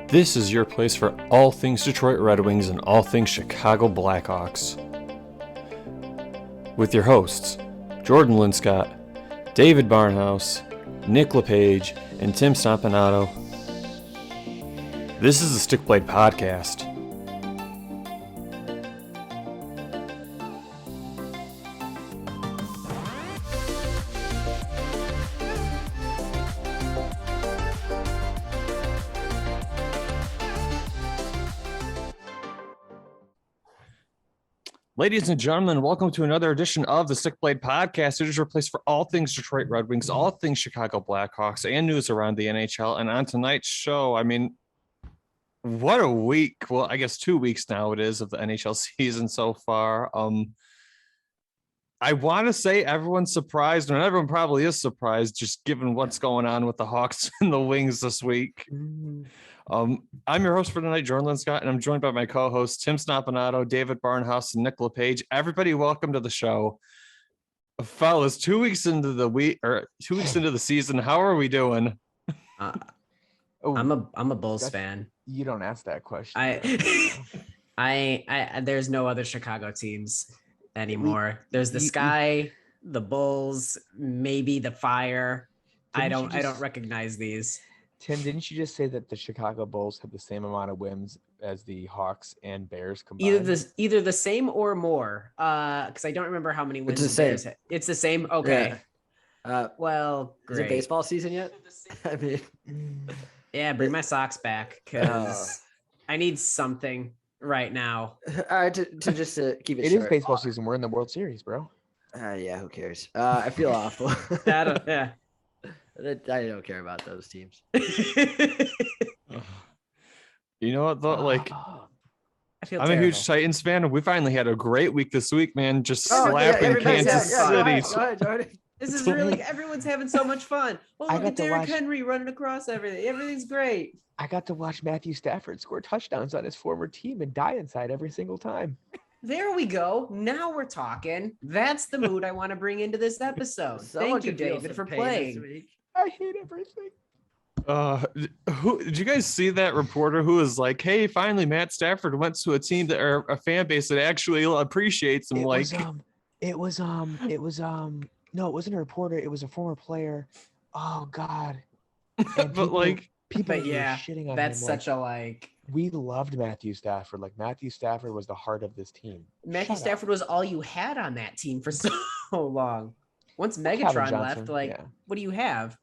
This is your place for all things Detroit Red Wings and all things Chicago Blackhawks. With your hosts, Jordan Linscott, David Barnhouse, Nick LePage, and Tim Stompanato. This is the Stick Blade Podcast. Ladies and gentlemen, welcome to another edition of the Stick Blade Podcast. It is your place for all things Detroit Red Wings, all things Chicago Blackhawks, and news around the NHL. And on tonight's show, what a week. Well, I guess 2 weeks now it is of the NHL season so far. I want to say everyone's surprised, and everyone probably is surprised, just given what's going on with the Hawks and the Wings this week. I'm your host for tonight, Jordan Linscott, and I'm joined by my co-hosts Tim Stompanato, David Barnhouse, and Nick LePage. Everybody, welcome to the show. Fellas, 2 weeks into the week, or 2 weeks into the season, how are we doing? I'm a Bulls fan. You don't ask that question. I there's no other Chicago teams anymore. There's the Sky, the Bulls, maybe the Fire. I don't recognize these. Tim, didn't you just say that the Chicago Bulls have the same amount of wins as the Hawks and Bears combined? Either the same or more. Because I don't remember how many wins it's the Bears same. had. It's the same. Okay. Yeah. Well, Is great. it baseball season yet? I mean, Yeah, bring my socks back because I need something right now. all right, to keep it It short. is baseball season. We're in the World Series, bro. Yeah, who cares? I feel awful. Yeah. I don't care about those teams. You know what, though? I feel I'm a huge Titans fan, and we finally had a great week this week, man. Just slapping everybody's Kansas having City. Go ahead, Jordan. This is really everyone's having so much fun. Oh, I look got at to Derrick watch- Henry running across everything. Everything's great. I got to watch Matthew Stafford score touchdowns on his former team and die inside every single time. There we go. Now we're talking. That's the mood I want to bring into this episode. Someone Thank you, could feel David, some for pain this playing. week. I hate everything. Who did you guys see that reporter who was like, "Hey, finally, Matt Stafford went to a team that or a fan base that actually appreciates him." No, it wasn't a reporter. It was a former player. Oh God. And but like, people But were yeah, shitting on that's him. such a like. We loved Matthew Stafford. Like Matthew Stafford was the heart of this team. Matthew Shut up. Stafford was all you had on that team for so long. Once Calvin Megatron Johnson, left, like, yeah. what do you have?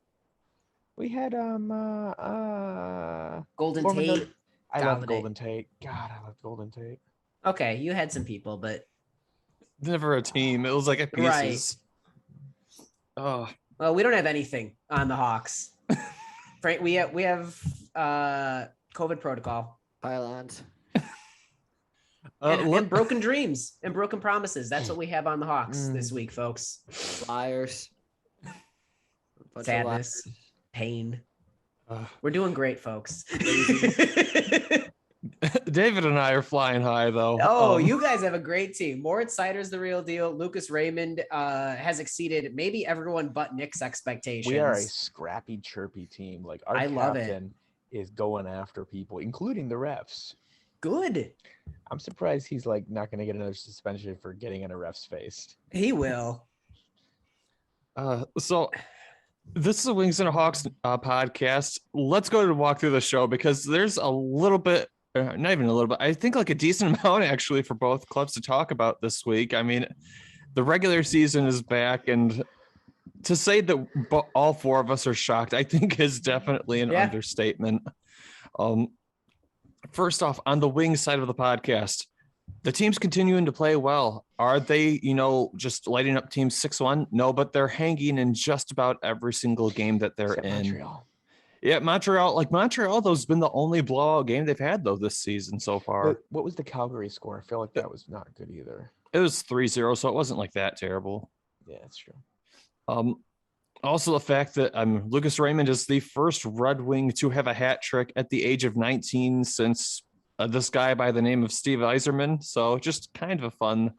We had Golden former Tate. Notre- I love Galladay. Golden Tate. God, I love Golden Tate. Okay, you had some people, but never a team. It was like a pieces. Oh, well, we don't have anything on the Hawks. Frank, we have COVID protocol Pylons. and broken dreams and broken promises. That's what we have on the Hawks this week, folks. Liars. A bunch of Sadness, liars. pain. We're doing great, folks. David and I are flying high though. Oh, you guys have a great team. Moritz Seider's the real deal. Lucas Raymond has exceeded maybe everyone but Nick's expectations. We are a scrappy, chirpy team. Like our I love it. captain is going after people, including the refs. Good. I'm surprised he's like not going to get another suspension for getting in a ref's face. He will. So this is a Wings and a Hawks podcast. Let's go to walk through the show because there's a little bit, not even a little bit, I think like a decent amount actually for both clubs to talk about this week. I mean, the regular season is back, and to say that all four of us are shocked, I think is definitely an understatement. First off, on the Wings side of the podcast, the team's continuing to play well. Are they, just lighting up teams 6-1? No, but they're hanging in just about every single game that they're Except in. Montreal. Yeah, Montreal, though, has been the only blowout game they've had, though, this season so far. But what was the Calgary score? I feel like that was not good either. It was 3-0, so it wasn't like that terrible. Yeah, that's true. Also, the fact that Lucas Raymond is the first Red Wing to have a hat trick at the age of 19 since this guy by the name of Steve Yzerman. So just kind of a fun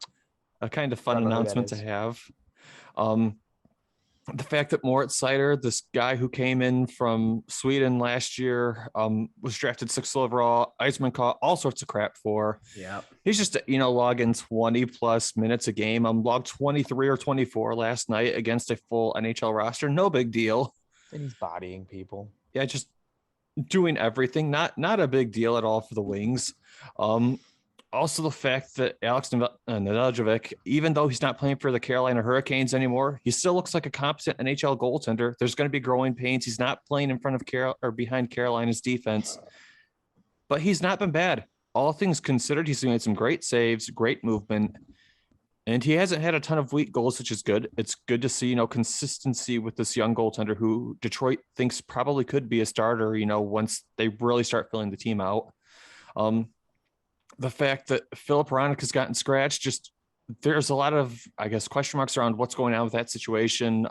announcement to have. the fact that Moritz Seider, this guy who came in from Sweden last year, was drafted 6th overall, Iceman caught all sorts of crap for. Yeah. He's just, logging 20 plus minutes a game. Logged 23 or 24 last night against a full NHL roster. No big deal. And he's bodying people. Yeah, just doing everything. Not a big deal at all for the Wings. Also, the fact that Alex Nedeljkovic, even though he's not playing for the Carolina Hurricanes anymore, he still looks like a competent NHL goaltender. There's going to be growing pains. He's not playing in front of behind Carolina's defense, but he's not been bad. All things considered, he's made some great saves, great movement, and he hasn't had a ton of weak goals, which is good. It's good to see, consistency with this young goaltender who Detroit thinks probably could be a starter, once they really start filling the team out. The fact that Philip Hronek has gotten scratched, just there's a lot of, I guess, question marks around what's going on with that situation.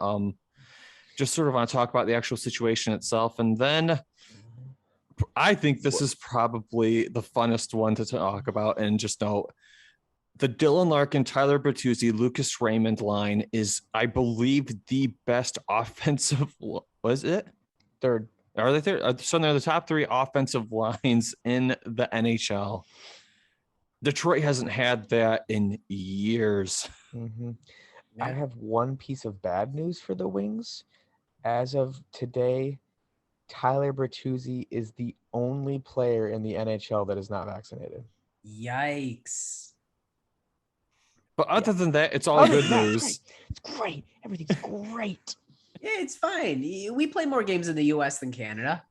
Just sort of want to talk about the actual situation itself. And then I think this is probably the funnest one to talk about. And just note the Dylan Larkin, Tyler Bertuzzi, Lucas Raymond line is, I believe, the best offensive. Was it? Third. Are they third? So they're the top 3 offensive lines in the NHL. Detroit hasn't had that in years. Mm-hmm. Yeah. I have one piece of bad news for the Wings. As of today, Tyler Bertuzzi is the only player in the NHL that is not vaccinated. Yikes. But other than that, it's all good news. It's great. Everything's great. Yeah, it's fine. We play more games in the U.S. than Canada.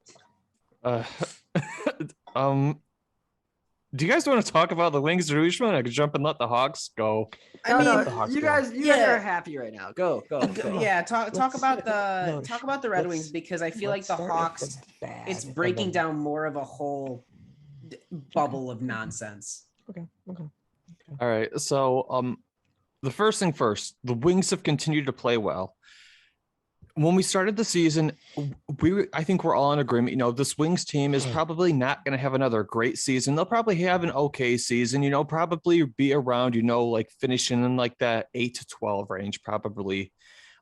Do you guys want to talk about the Wings, or do we just want to jump and let the Hawks go? I mean, the Hawks you go. guys are happy right now. Go. Yeah, talk about No, the Red let's- Wings, because I feel like let's the start with Hawks, the bad, it's and breaking then- down more of a whole bubble of nonsense. Okay. All right. So, the first thing first, the Wings have continued to play well. When we started the season, I think we're all in agreement. This Wings team is probably not going to have another great season. They'll probably have an okay season, probably be around, like finishing in like that 8 to 12 range, probably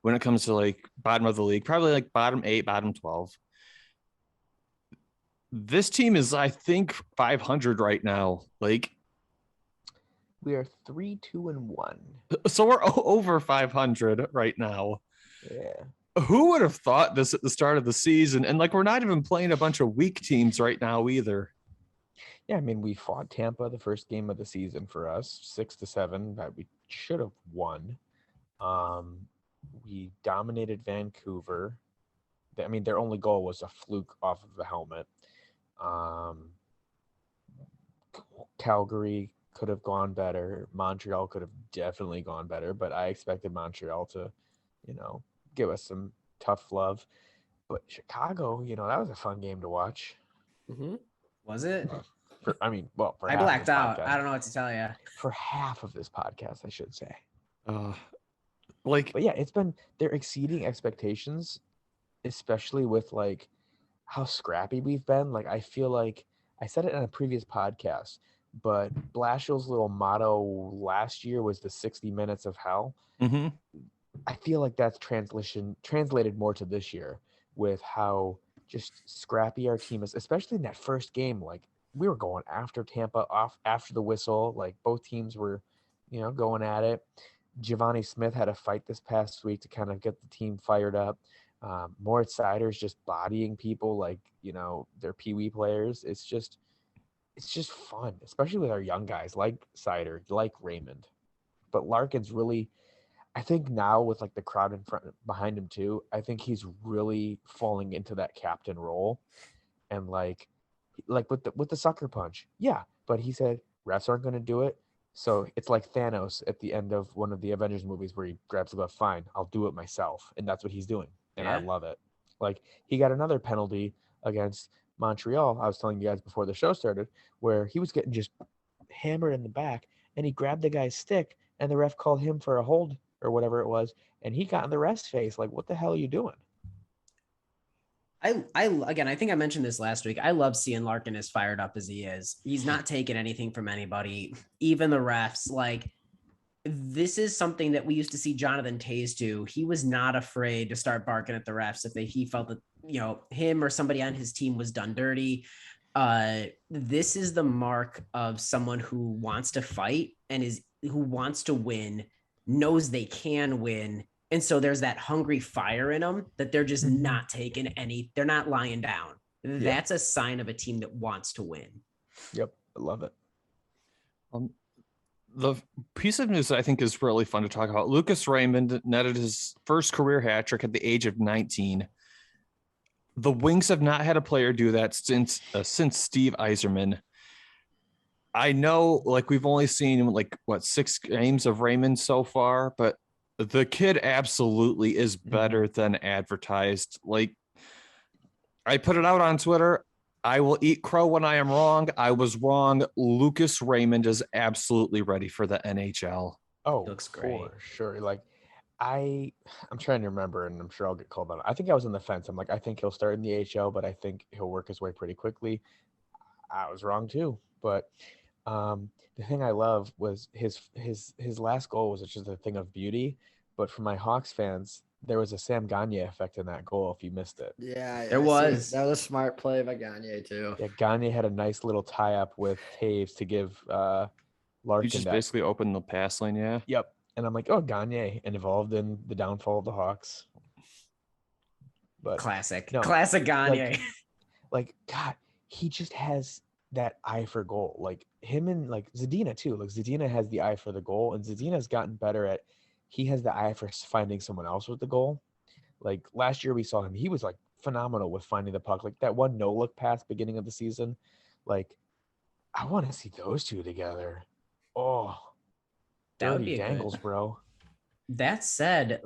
when it comes to like bottom of the league, probably like bottom 8, bottom 12. This team is, I think, 500 right now. Like, We are 3-2-1. so we're over 500 right now. Yeah. Who would have thought this at the start of the season? And like, we're not even playing a bunch of weak teams right now either. Yeah, I mean, we fought Tampa the first game of the season for us, 6-7, that we should have won. We dominated Vancouver. I mean, their only goal was a fluke off of the helmet. Calgary could have gone better. Montreal could have definitely gone better, but I expected Montreal to, give us some tough love. But Chicago, that was a fun game to watch. Mm-hmm. Was it? For I half of blacked this out. podcast. I don't know what to tell you. For half of this podcast, I should say. Like, But yeah, they're exceeding expectations, especially with like how scrappy we've been. Like, I feel like I said it in a previous podcast, but Blashill's little motto last year was the 60 minutes of hell. mm-hmm. I feel like that's translated more to this year with how just scrappy our team is, especially in that first game. Like, we were going after Tampa off after the whistle. Like, both teams were, going at it. Giovanni Smith had a fight this past week to kind of get the team fired up. Moritz Seider is just bodying people like, they're peewee players. It's just fun, especially with our young guys like Seider, like Raymond. But Larkin's really, I think now with like the crowd behind him too, I think he's really falling into that captain role. And like with the sucker punch. Yeah, but he said refs aren't going to do it. So it's like Thanos at the end of one of the Avengers movies where he grabs the glove, fine, I'll do it myself. And that's what he's doing. And I Yeah. love it. Like, he got another penalty against Montreal, I was telling you guys before the show started, where he was getting just hammered in the back and he grabbed the guy's stick and the ref called him for a hold or whatever it was. And he got in the ref's face. Like, what the hell are you doing? Again, I think I mentioned this last week. I love seeing Larkin as fired up as he is. He's not taking anything from anybody, even the refs. Like, this is something that we used to see Jonathan Toews do. He was not afraid to start barking at the refs if he felt that, him or somebody on his team was done dirty. This is the mark of someone who wants to fight and who wants to win, knows they can win. And so there's that hungry fire in them that they're just not taking they're not lying down. That's a sign of a team that wants to win. Yep. I love it. The piece of news that I think is really fun to talk about, Lucas Raymond netted his first career hat trick at the age of 19. The Wings have not had a player do that since Steve Yzerman. I know, we've only seen 6 games of Raymond so far, but the kid absolutely is better than advertised. I put it out on Twitter. I will eat crow when I am wrong. I was wrong. Lucas Raymond is absolutely ready for the NHL. Oh, looks great. For sure. I'm trying to remember, and I'm sure I'll get called on. I think I was on the fence. I'm I think he'll start in the AHL, but I think he'll work his way pretty quickly. I was wrong too. But the thing I love was his last goal was just a thing of beauty. But for my Hawks fans, there was a Sam Gagner effect in that goal if you missed it. Yeah, there was. That was a smart play by Gagner too. Yeah, Gagner had a nice little tie-up with Toews to give Larkin. You just basically opened the pass lane, yeah? Yep. And I'm oh, Gagner, and involved in the downfall of the Hawks. But classic Gagner. God, he just has that eye for goal. Him and Zadina too. Zadina has the eye for the goal, and Zadina's gotten better at. He has the eye for finding someone else with the goal. Last year we saw him. He was phenomenal with finding the puck. That one no-look pass beginning of the season. I want to see those two together. Oh, that would be dangles, bro. That said,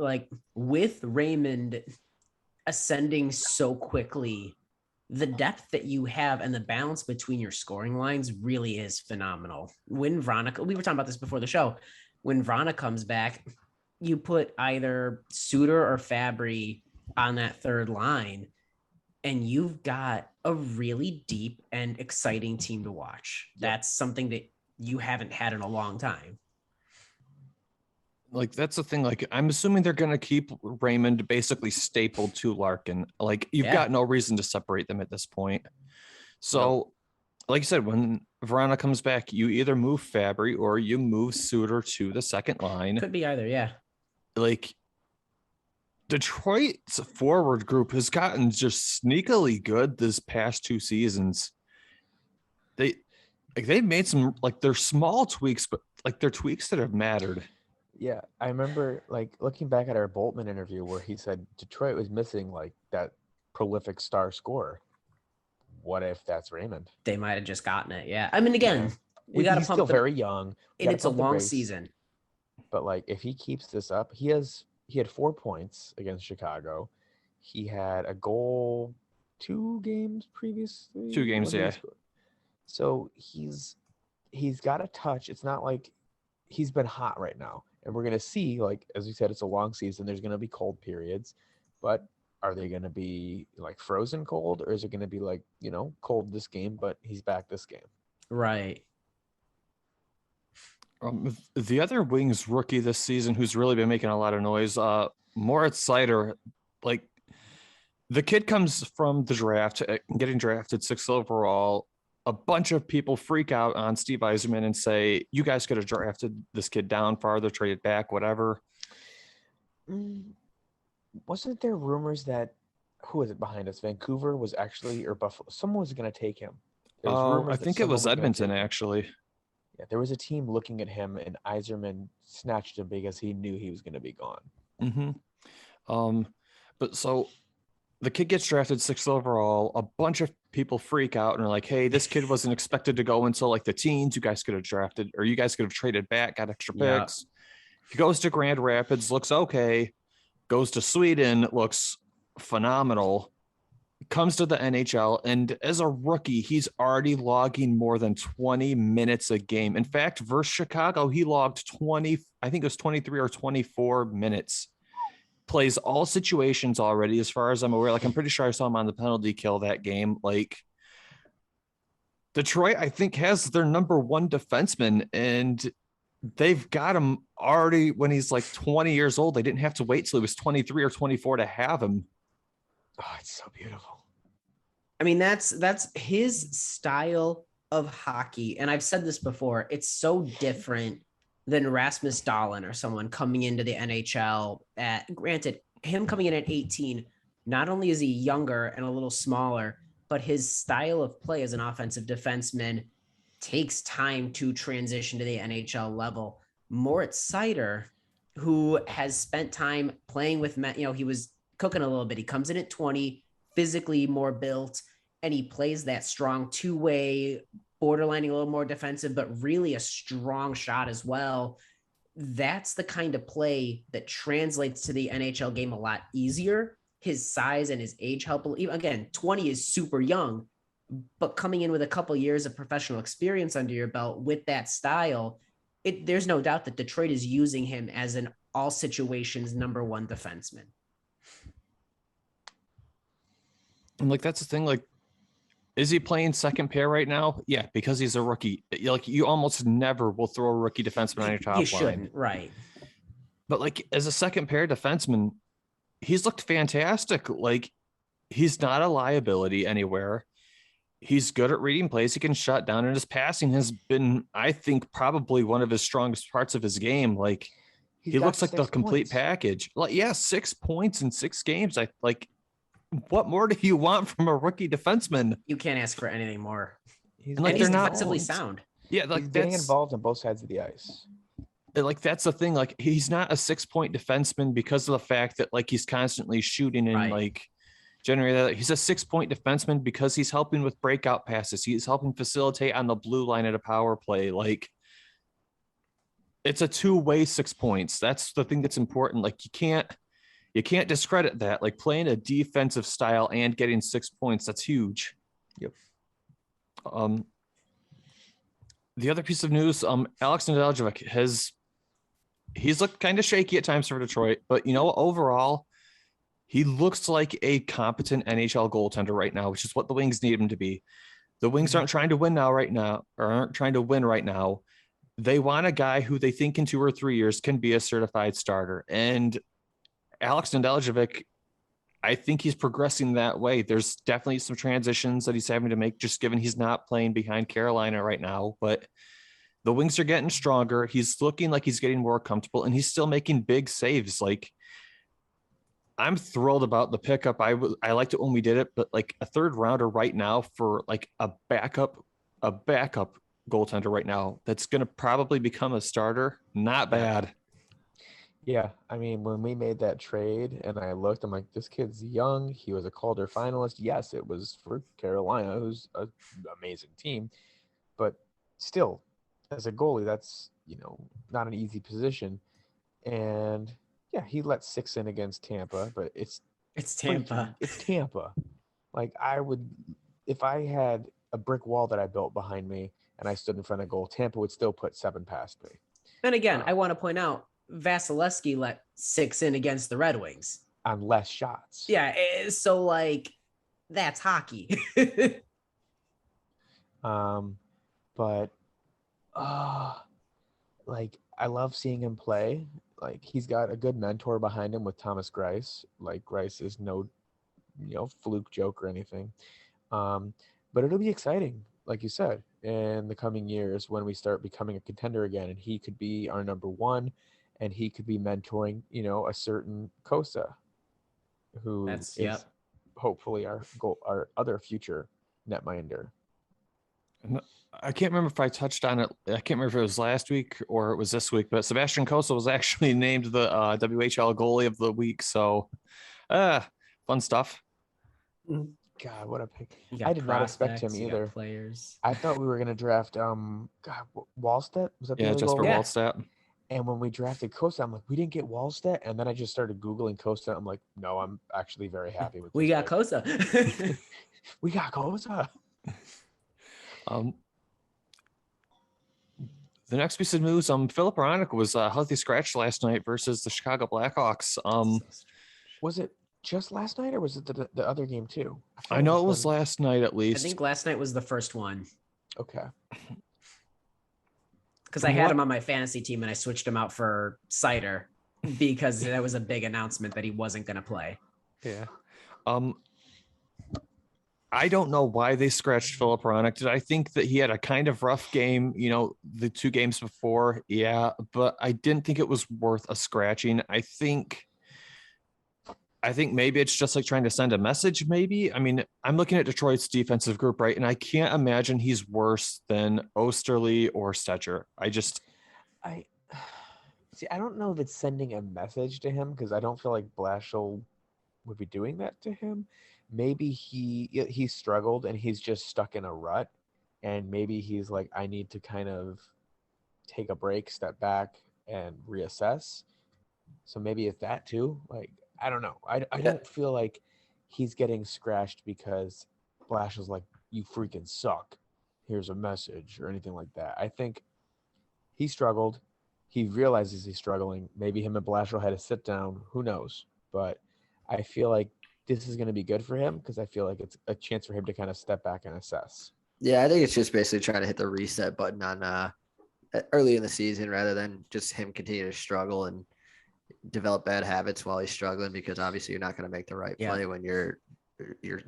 with Raymond ascending so quickly, the depth that you have and the balance between your scoring lines really is phenomenal. When Vrana, we were talking about this before the show. When Vrana comes back, you put either Suter or Fabry on that third line, and you've got a really deep and exciting team to watch. Yep. That's something that you haven't had in a long time. That's the thing. I'm assuming they're going to keep Raymond basically stapled to Larkin. You've got no reason to separate them at this point. So, like you said, when Vrana comes back, you either move Fabry or you move Suter to the second line. Could be either, yeah. Detroit's forward group has gotten just sneakily good this past 2 seasons. They've made some they're small tweaks, but they're tweaks that have mattered. Yeah, I remember looking back at our Boltman interview where he said Detroit was missing that prolific star scorer. What if that's Raymond? They might have just gotten it. Yeah, I mean, again, we got to pump. He's still very young, and it's a long season. But if he keeps this up, he had 4 points against Chicago. He had a goal 2 games previously. 2 games, yeah. So he's got a touch. It's not he's been hot right now. And we're going to see, as we said, it's a long season. There's going to be cold periods. But are they going to be frozen cold, or is it going to be cold this game, but he's back this game? Right. The other Wings rookie this season who's really been making a lot of noise, Moritz Seider, the kid comes from the draft, getting drafted 6th overall. A bunch of people freak out on Steve Yzerman and say, you guys could have drafted this kid down farther, traded back, whatever. Wasn't there rumors that, who was it behind us? Vancouver was actually, or Buffalo, someone was going to take him. I think it was Edmonton, actually. Yeah, there was a team looking at him, and Yzerman snatched him because he knew he was going to be gone. Mm-hmm. But so the kid gets drafted 6th overall. A bunch of people freak out and are like, hey, this kid wasn't expected to go until the teens. You guys could have drafted, or you guys could have traded back, got extra picks. He goes to Grand Rapids, looks okay. Goes to Sweden, looks phenomenal. Comes to the NHL, and as a rookie, he's already logging more than 20 minutes a game. In fact, versus Chicago, he logged 20, I think it was 23 or 24 minutes. Plays all situations already, as far as I'm aware. I'm pretty sure I saw him on the penalty kill that game. Detroit, I think, has their number 1 defenseman, and they've got him already when he's like 20 years old. They didn't have to wait till he was 23 or 24 to have him. Oh, it's so beautiful. I mean, that's his style of hockey. And I've said this before, it's so different than Rasmus Dahlin or someone coming into the NHL granted, him coming in at 18, not only is he younger and a little smaller, but his style of play as an offensive defenseman takes time to transition to the NHL level. Moritz Seider, who has spent time playing with men, he was cooking a little bit. He comes in at 20, physically more built, and he plays that strong two-way, borderlining a little more defensive, but really a strong shot as well. That's the kind of play that translates to the NHL game a lot easier. His size and his age help. Again, 20 is super young, but coming in with a couple years of professional experience under your belt with that style, there's no doubt that Detroit is using him as an all situations number one defenseman. And like, that's the thing. Like, is he playing second pair right now? Yeah, because he's a rookie. Like, you almost never will throw a rookie defenseman on your top line. You shouldn't, right? But like, as a second pair defenseman, he's looked fantastic. Like, he's not a liability anywhere. He's good at reading plays. He can shut down, and his passing has been, I think, probably one of his strongest parts of his game. Like, he looks like the complete package. Like, yeah, 6 points in 6 games. I like. What more do you want from a rookie defenseman? You can't ask for anything more. He's defensively sound. Yeah, like he's getting involved on both sides of the ice. Like, that's the thing. Like, he's not a 6-point defenseman because of the fact that like he's constantly shooting and like generating that. He's a 6-point defenseman because he's helping with breakout passes. He's helping facilitate on the blue line at a power play. Like, it's a two-way 6 points. That's the thing that's important. Like, you can't discredit that. Like, playing a defensive style and getting 6 points, that's huge. Yep. The other piece of news, Alex Nedeljkovic he's looked kind of shaky at times for Detroit, but overall, he looks like a competent NHL goaltender right now, which is what the Wings need him to be. The Wings aren't trying to win right now. They want a guy who they think in 2 or 3 years can be a certified starter. And Alex Nedeljkovic, I think he's progressing that way. There's definitely some transitions that he's having to make, just given he's not playing behind Carolina right now. But the Wings are getting stronger. He's looking like he's getting more comfortable, and he's still making big saves. Like, I'm thrilled about the pickup. I liked it when we did it, but like a third rounder right now for like a backup goaltender right now that's going to probably become a starter. Not bad. Yeah, I mean, when we made that trade and I looked, I'm like, this kid's young. He was a Calder finalist. Yes, it was for Carolina, who's an amazing team. But still, as a goalie, that's, not an easy position. And, yeah, he let 6 in against Tampa, but it's Tampa. It's Tampa. Like, if I had a brick wall that I built behind me and I stood in front of goal, Tampa would still put 7 past me. And again, I want to point out, Vasilevsky let 6 in against the Red Wings on less shots. Yeah, so like that's hockey. But like, I love seeing him play. Like, he's got a good mentor behind him with Thomas Greiss. Like, Greiss is no fluke joke or anything. But it'll be exciting, like you said, in the coming years when we start becoming a contender again, and he could be our number one. And he could be mentoring, a certain Kosa, who is hopefully our other future netminder. I can't remember if I touched on it. I can't remember if it was last week or it was this week, but Sebastian Kosa was actually named the WHL goalie of the week. So, fun stuff. God, what a pick! I did not expect him either. Players. I thought we were going to draft Wallstedt. Was that the Jesper Wallstedt? And when we drafted Kosa, I'm like, we didn't get Wallstedt. And then I just started Googling Kosa. I'm like, no, I'm actually very happy with we got Kosa. We got Kosa. The next piece of news, Philip Hronek was healthy scratch last night versus the Chicago Blackhawks. Was it just last night, or was it the other game too? I know it was last night at least. I think last night was the first one. Okay. because I had him on my fantasy team and I switched him out for Seider because that was a big announcement that he wasn't going to play. Yeah. I don't know why they scratched Filip Hronek. Did I think that he had a kind of rough game, the 2 games before? Yeah, but I didn't think it was worth a scratching. I think maybe it's just like trying to send a message, maybe. I mean, I'm looking at Detroit's defensive group, right? And I can't imagine he's worse than Osterley or Stetcher. I don't know if it's sending a message to him because I don't feel like Blashill would be doing that to him. Maybe he struggled and he's just stuck in a rut, and maybe he's like, I need to kind of take a break, step back, and reassess. So maybe it's that too. Like, I don't know. I don't feel like he's getting scratched because Blashill's like, you freaking suck, here's a message, or anything like that. I think he struggled. He realizes he's struggling. Maybe him and Blashill had a sit down. Who knows? But I feel like this is going to be good for him because I feel like it's a chance for him to kind of step back and assess. Yeah, I think it's just basically trying to hit the reset button on early in the season rather than just him continue to struggle and develop bad habits while he's struggling, because obviously you're not going to make the right play when you're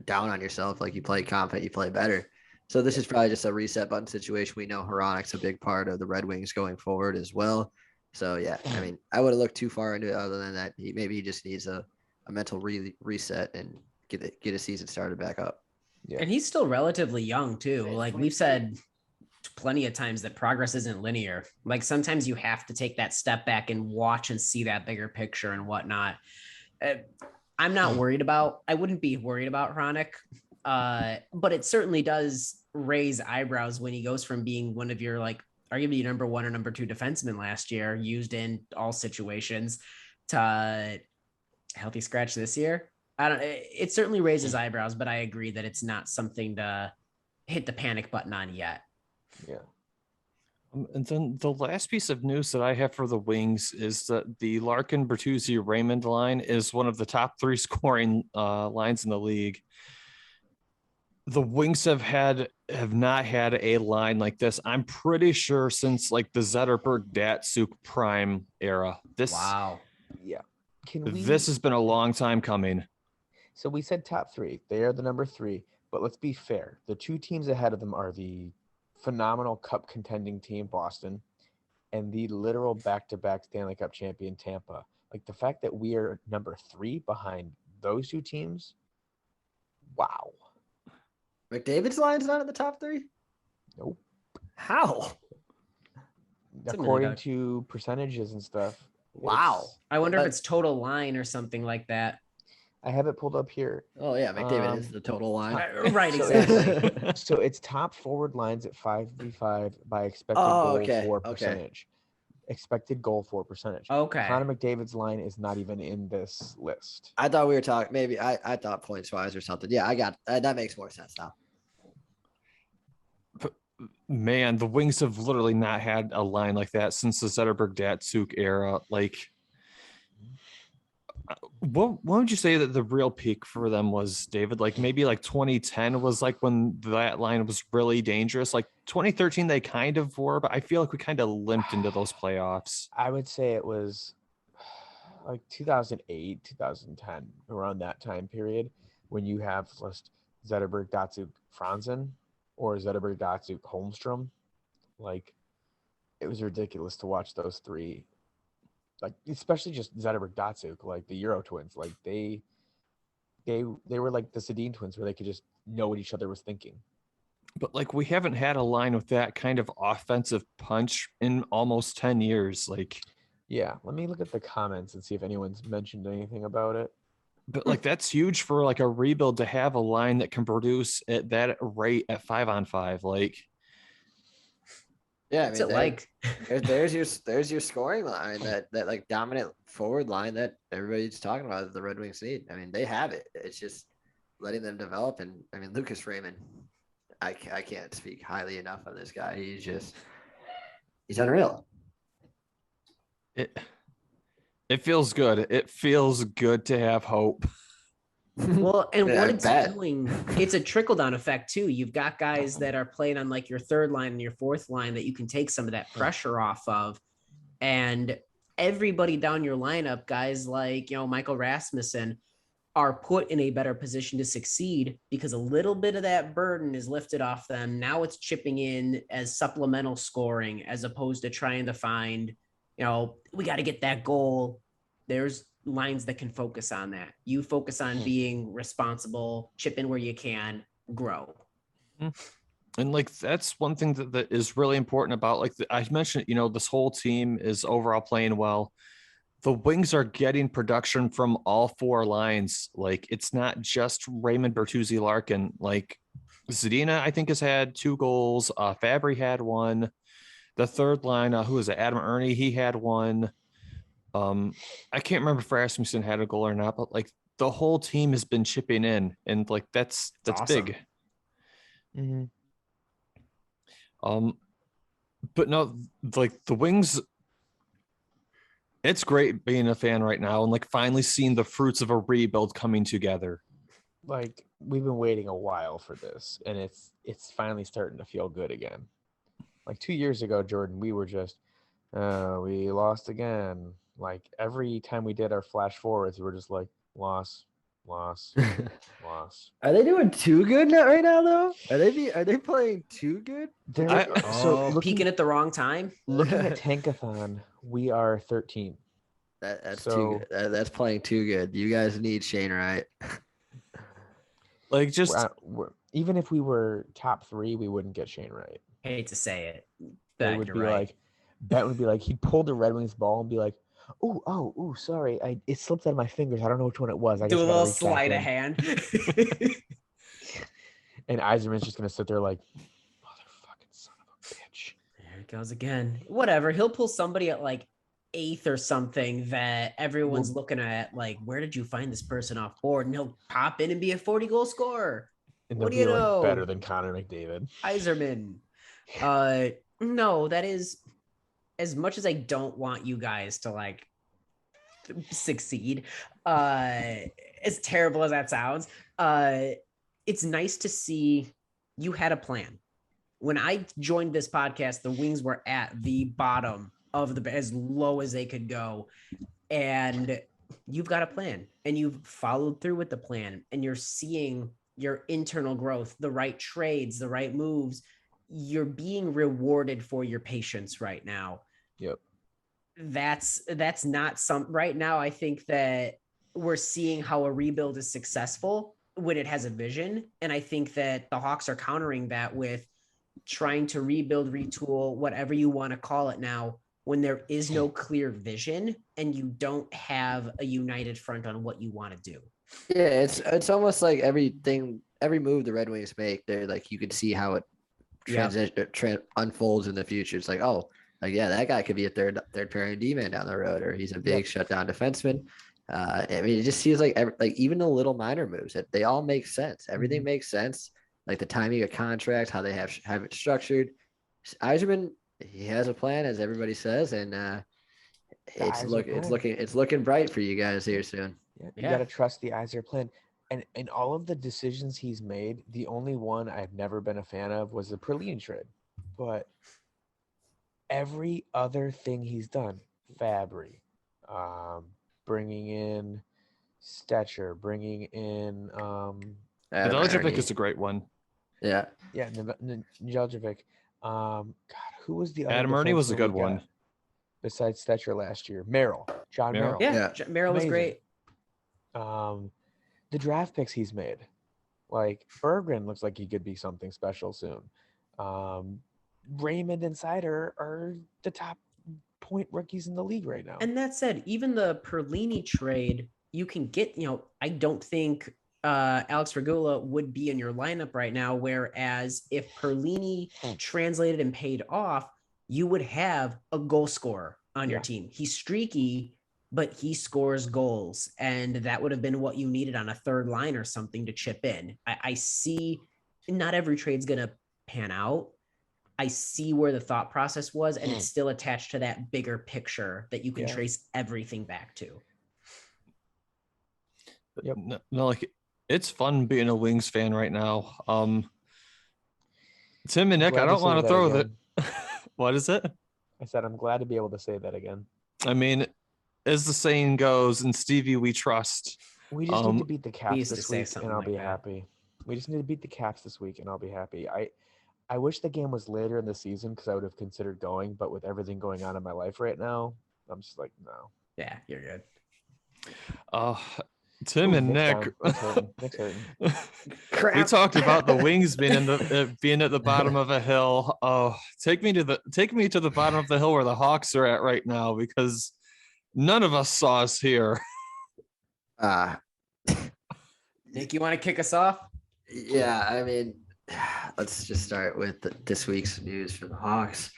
down on yourself. Like, you play confident, you play better. So this is probably just a reset button situation. We know Hronek's a big part of the Red Wings going forward as well. So yeah, I mean, I would have looked too far into it other than that. He just needs a mental reset and get a season started back up. Yeah. And he's still relatively young too. Like we've said plenty of times that progress isn't linear. Like sometimes you have to take that step back and watch and see that bigger picture and whatnot. I wouldn't be worried about Hronek, but it certainly does raise eyebrows when he goes from being one of your, like, arguably number 1 or number 2 defenseman last year, used in all situations, to healthy scratch this year. It certainly raises eyebrows, but I agree that it's not something to hit the panic button on yet. Yeah. And then the last piece of news that I have for the Wings is that the Larkin-Bertuzzi-Raymond line is one of the top 3 scoring lines in the league. The Wings have not had a line like this, I'm pretty sure, since like the Zetterberg-Datsuk prime era. Wow. Yeah. This has been a long time coming. So we said top 3. They are the number 3, but let's be fair. The 2 teams ahead of them are the phenomenal cup contending team, Boston, and the literal back-to-back Stanley Cup champion, Tampa. Like, the fact that we are number 3 behind those 2 teams, wow. McDavid's line's not in the top 3? Nope. How? According to percentages and stuff. Wow. I wonder if it's total line or something like that. I have it pulled up here. Oh, yeah. McDavid is the total line. Right, exactly. So it's top forward lines at 5v5 by expected goal for percentage. Expected goal for percentage. Okay. Connor McDavid's line is not even in this list. I thought we were talking, maybe I thought points wise or something. Yeah, I got that makes more sense now. But, man, the Wings have literally not had a line like that since the Zetterberg-Datsuk era. Like, what would you say that the real peak for them was, David? Like maybe like 2010 was like when that line was really dangerous. Like 2013 they kind of were, but I feel like we kind of limped into those playoffs. I would say it was like 2008, 2010, around that time period, when you have just Zetterberg-Datsuk Franzen or Zetterberg-Datsuk Holmstrom. Like, it was ridiculous to watch those 3. Like, especially just Zetterberg-Datsuk, like the Euro twins, like they were like the Sedin twins, where they could just know what each other was thinking. But like, we haven't had a line with that kind of offensive punch in almost 10 years. Like, yeah, let me look at the comments and see if anyone's mentioned anything about it. But like, that's huge for like a rebuild to have a line that can produce at that rate at 5-on-5. Like, yeah, what's it like? there's your scoring line, that like dominant forward line that everybody's talking about that the Red Wings need. I mean, they have it. It's just letting them develop. And I mean, Lucas Raymond, I can't speak highly enough of this guy. He's unreal. It feels good. It feels good to have hope. Well, and Yeah, what I it's bet. doing, it's a trickle-down effect too. You've got guys that are playing on like your third line and your fourth line that you can take some of that pressure off of. And everybody down your lineup, guys like, Michael Rasmussen, are put in a better position to succeed because a little bit of that burden is lifted off them. Now it's chipping in as supplemental scoring as opposed to trying to find, we got to get that goal. There's lines that can focus on that. You focus on being responsible, chip in where you can, grow. And like that's one thing that is really important about I mentioned, this whole team is overall playing well. The Wings are getting production from all four lines. Like it's not just Raymond, Bertuzzi-Larkin. Like Zadina, I think, has had 2 goals. Fabry had 1. The third line, who is it? Adam Ernie, he had 1. I can't remember if Rasmussen had a goal or not, but like the whole team has been chipping in, and like that's awesome. big. Mm-hmm. But no, like the Wings, it's great being a fan right now and like finally seeing the fruits of a rebuild coming together. Like we've been waiting a while for this, and it's finally starting to feel good again. Like 2 years ago, Jordan, we were just we lost again. Like every time we did our flash forwards, we were just like loss. Are they doing too good right now though? Are they playing too good? Peaking at the wrong time. Looking at Tankathon, we are 13. That's too good. That's playing too good. You guys need Shane Wright. Like just even if we were top 3, we wouldn't get Shane Wright. Hate to say it. It would be right. Like Bet would be like he'd pull the Red Wings ball and be like, oh, sorry, it slipped out of my fingers. I don't know which one it was. I do a little sleight of hand. And Yzerman's just gonna sit there like, motherfucking son of a bitch. There it goes again. Whatever. He'll pull somebody at like 8th or something that everyone's looking at. Like, where did you find this person off board? And he'll pop in and be a 40-goal scorer. And what do you know? Better than Connor McDavid. Yzerman. No, that is, as much as I don't want you guys to like succeed, as terrible as that sounds, it's nice to see you had a plan. When I joined this podcast, the Wings were at the bottom of as low as they could go. And you've got a plan and you've followed through with the plan and you're seeing your internal growth, the right trades, the right moves. You're being rewarded for your patience right now. Yep. That's not right now. I think that we're seeing how a rebuild is successful when it has a vision. And I think that the Hawks are countering that with trying to rebuild, retool, whatever you want to call it now, when there is no clear vision and you don't have a united front on what you want to do. Yeah, it's almost like every move the Red Wings make, they're like, you can see how it unfolds in the future. It's like, that guy could be a third pairing D-man down the road, or he's a big shutdown defenseman. I mean, it just seems like even the little minor moves, they all make sense. Everything makes sense. Like the timing of contracts, how they have it structured. Yzerman, he has a plan, as everybody says, and it's looking bright for you guys here soon. Yeah, you got to trust the Yzer plan. And in all of the decisions he's made, the only one I've never been a fan of was the Perlini trade. But every other thing he's done, Fabry, bringing in Stetcher, bringing in Nedeljkovic is a great one. Yeah. Yeah, Nedeljkovic. God, who was the other? Adam Ernie was a good one. Besides Stetcher last year, John Merrill. Yeah. Merrill was great. The draft picks he's made, like Berggren looks like he could be something special soon. Raymond and Seider are the top point rookies in the league right now. And that said, even the Perlini trade, you can get, I don't think Alex Regula would be in your lineup right now. Whereas if Perlini translated and paid off, you would have a goal scorer on your team. He's streaky, but he scores goals. And that would have been what you needed on a third line or something to chip in. I see not every trade's going to pan out. I see where the thought process was, and it's still attached to that bigger picture that you can trace everything back to. Yep. No, like It's fun being a Wings fan right now. Tim and Nick, Glad I to don't say want to that throw again. that. What is it? I said I'm glad to be able to say that again. I mean, as the saying goes, in Stevie we trust. We just need to beat the We Caps used to this say week, something and I'll like be that. happy. We just need to beat the Caps this week, and I'll be happy. I wish the game was later in the season because I would have considered going, but with everything going on in my life right now, I'm just like, no. Yeah, you're good. Tim and Nick's Nick, down. Nick's hurting. Nick's hurting. we Crap. talked about the Wings being in the being at the bottom of a hill. Oh, take me to the bottom of the hill where the Hawks are at right now, because none of us saw us here. Nick, you want to kick us off? Yeah, I mean, let's just start with this week's news for the Hawks.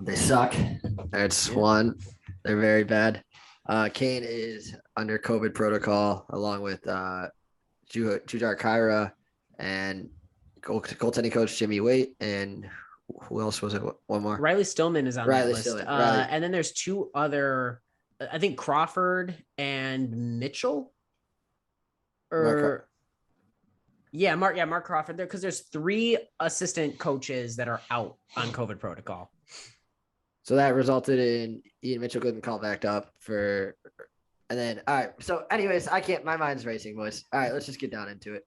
They suck. That's one. They're very bad. Kane is under COVID protocol along with Jujar Kyra and goaltending coach Jimmy Waite, and who else was it? One more. Riley Stillman is on that list. Riley. And then there's two other, I think Crawford and Mitchell. Mark Crawford there, because there's three assistant coaches that are out on COVID protocol. So that resulted in Ian Mitchell getting called back up and then, all right. So anyways, my mind's racing, boys. All right, let's just get down into it.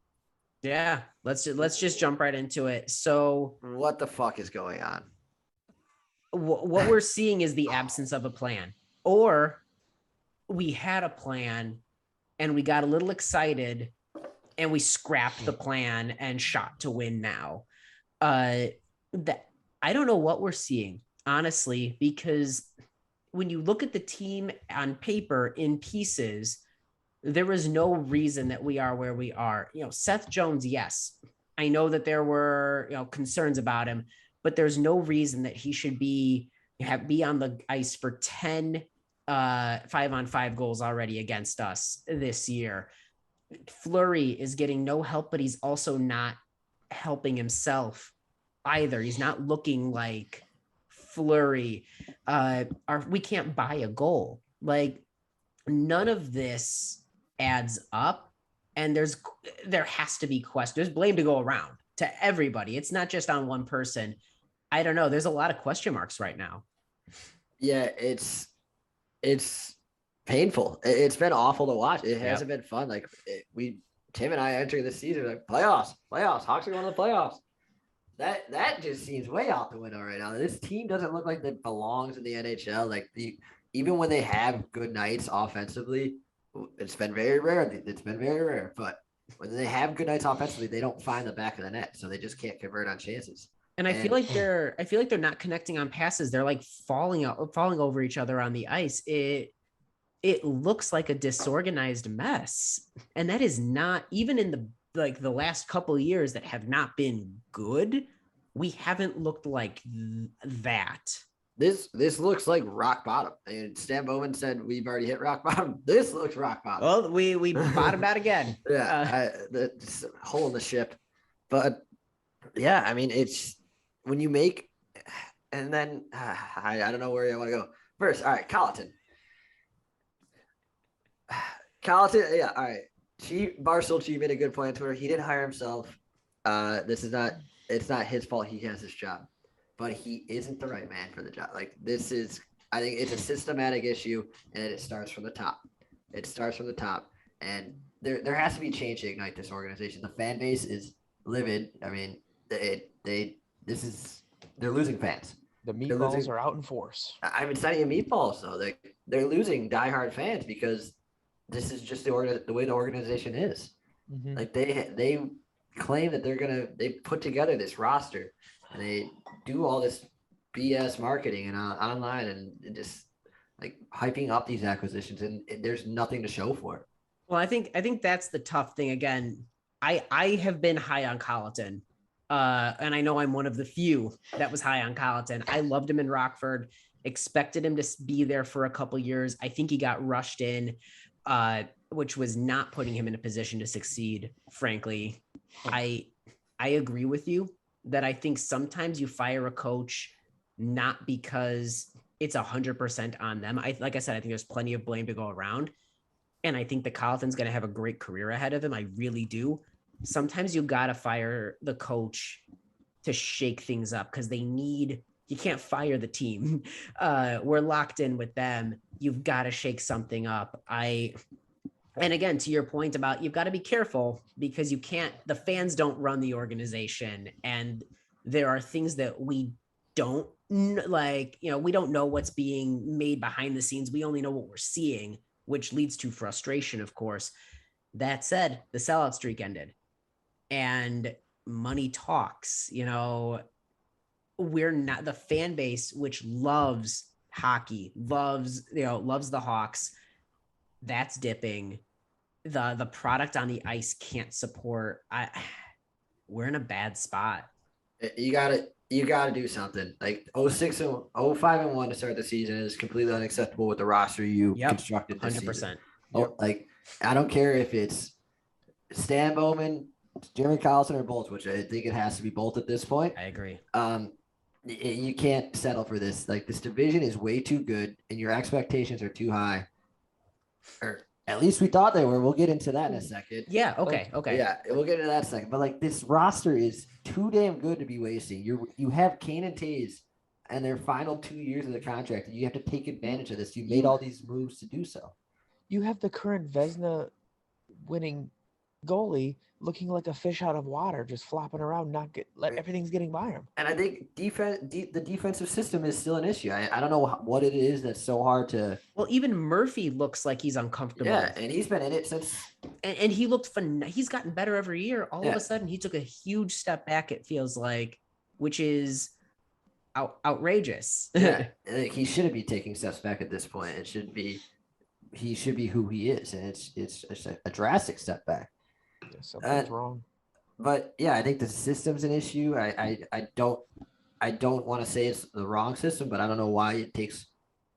Yeah, let's just jump right into it. So what the fuck is going on? What we're seeing is the absence of a plan, or we had a plan and we got a little excited and we scrapped the plan and shot to win now. I don't know what we're seeing, honestly, because when you look at the team on paper in pieces, there was no reason that we are where we are. Seth Jones, yes, I know that there were concerns about him, but there's no reason that he should be on the ice for 10 5-on-5 goals already against us this year. Fleury is getting no help, but he's also not helping himself either. He's not looking like Fleury. We can't buy a goal. Like, none of this adds up, and there has to be questions. There's blame to go around to everybody. It's not just on one person. I don't know. There's a lot of question marks right now. Yeah, it's painful. It's been awful to watch. It hasn't been fun. Like Tim and I entering the season, like playoffs. Hawks are going to the playoffs. That just seems way out the window right now. This team doesn't look like it belongs in the NHL. Like even when they have good nights offensively, it's been very rare. But when they have good nights offensively, they don't find the back of the net, so they just can't convert on chances. And I feel like they're not connecting on passes. They're like falling over each other on the ice. It looks like a disorganized mess. And that is not, even in the last couple of years that have not been good, we haven't looked like that. This looks like rock bottom. And Stan Bowman said we've already hit rock bottom. This looks rock bottom. Well, we bottomed out again. Yeah, it's a hole in the ship. But yeah, I mean, it's when you make, and then I don't know where I want to go first. All right, Colleton, yeah, all right. Barstool Chief made a good point on Twitter. He didn't hire himself. It's not his fault. He has this job, but he isn't the right man for the job. Like, I think it's a systematic issue, and it starts from the top. And there has to be change to ignite this organization. The fan base is livid. I mean, they're losing fans. The meatballs are out in force. I've been citing meatballs, though. They're losing diehard fans because this is just the way the organization is. Mm-hmm. Like, they claim that they put together this roster and they do all this BS marketing and online and just like hyping up these acquisitions, and there's nothing to show for it. Well, I think that's the tough thing. Again, I have been high on Colleton. And I know I'm one of the few that was high on Colleton. I loved him in Rockford, expected him to be there for a couple years. I think he got rushed in, which was not putting him in a position to succeed. Frankly, I agree with you that I think sometimes you fire a coach not because it's 100% on them. Like I said, I think there's plenty of blame to go around. and I think the Colleton's going to have a great career ahead of him. I really do. Sometimes you got to fire the coach to shake things up because you can't fire the team. We're locked in with them. You've got to shake something up. And again, to your point about you've got to be careful because the fans don't run the organization. And there are things that we don't we don't know what's being made behind the scenes. We only know what we're seeing, which leads to frustration, of course. That said, the sellout streak ended and money talks. We're not the fan base, which loves hockey, loves the Hawks. That's dipping. The product on the ice can't support. We're in a bad spot. You gotta do something. Like 05-1 to start the season is completely unacceptable with the roster you constructed this 100%. Season. Like I don't care if it's Stan Bowman, Jeremy Colleton, or both, which I think it has to be both at this point. I agree. You can't settle for this. Like this division is way too good, and your expectations are too high. Or at least we thought they were. We'll get into that in a second. Yeah. Okay. Yeah, we'll get into that in a second. But like this roster is too damn good to be wasting. You have Kane and Taves and their final 2 years of the contract, and you have to take advantage of this. You made all these moves to do so. You have the current Vezina winning goalie looking like a fish out of water, just flopping around, everything's getting by him. And I think the defensive system is still an issue. I don't know what it is that's so hard to. Well, even Murphy looks like he's uncomfortable. Yeah, and he's been in it since. And he looked fun. He's gotten better every year. All of a sudden, he took a huge step back. It feels like, which is outrageous. Yeah, he shouldn't be taking steps back at this point. He should be who he is, and it's a drastic step back. Something's wrong. But yeah, I think the system's an issue. I don't want to say it's the wrong system, but I don't know why it takes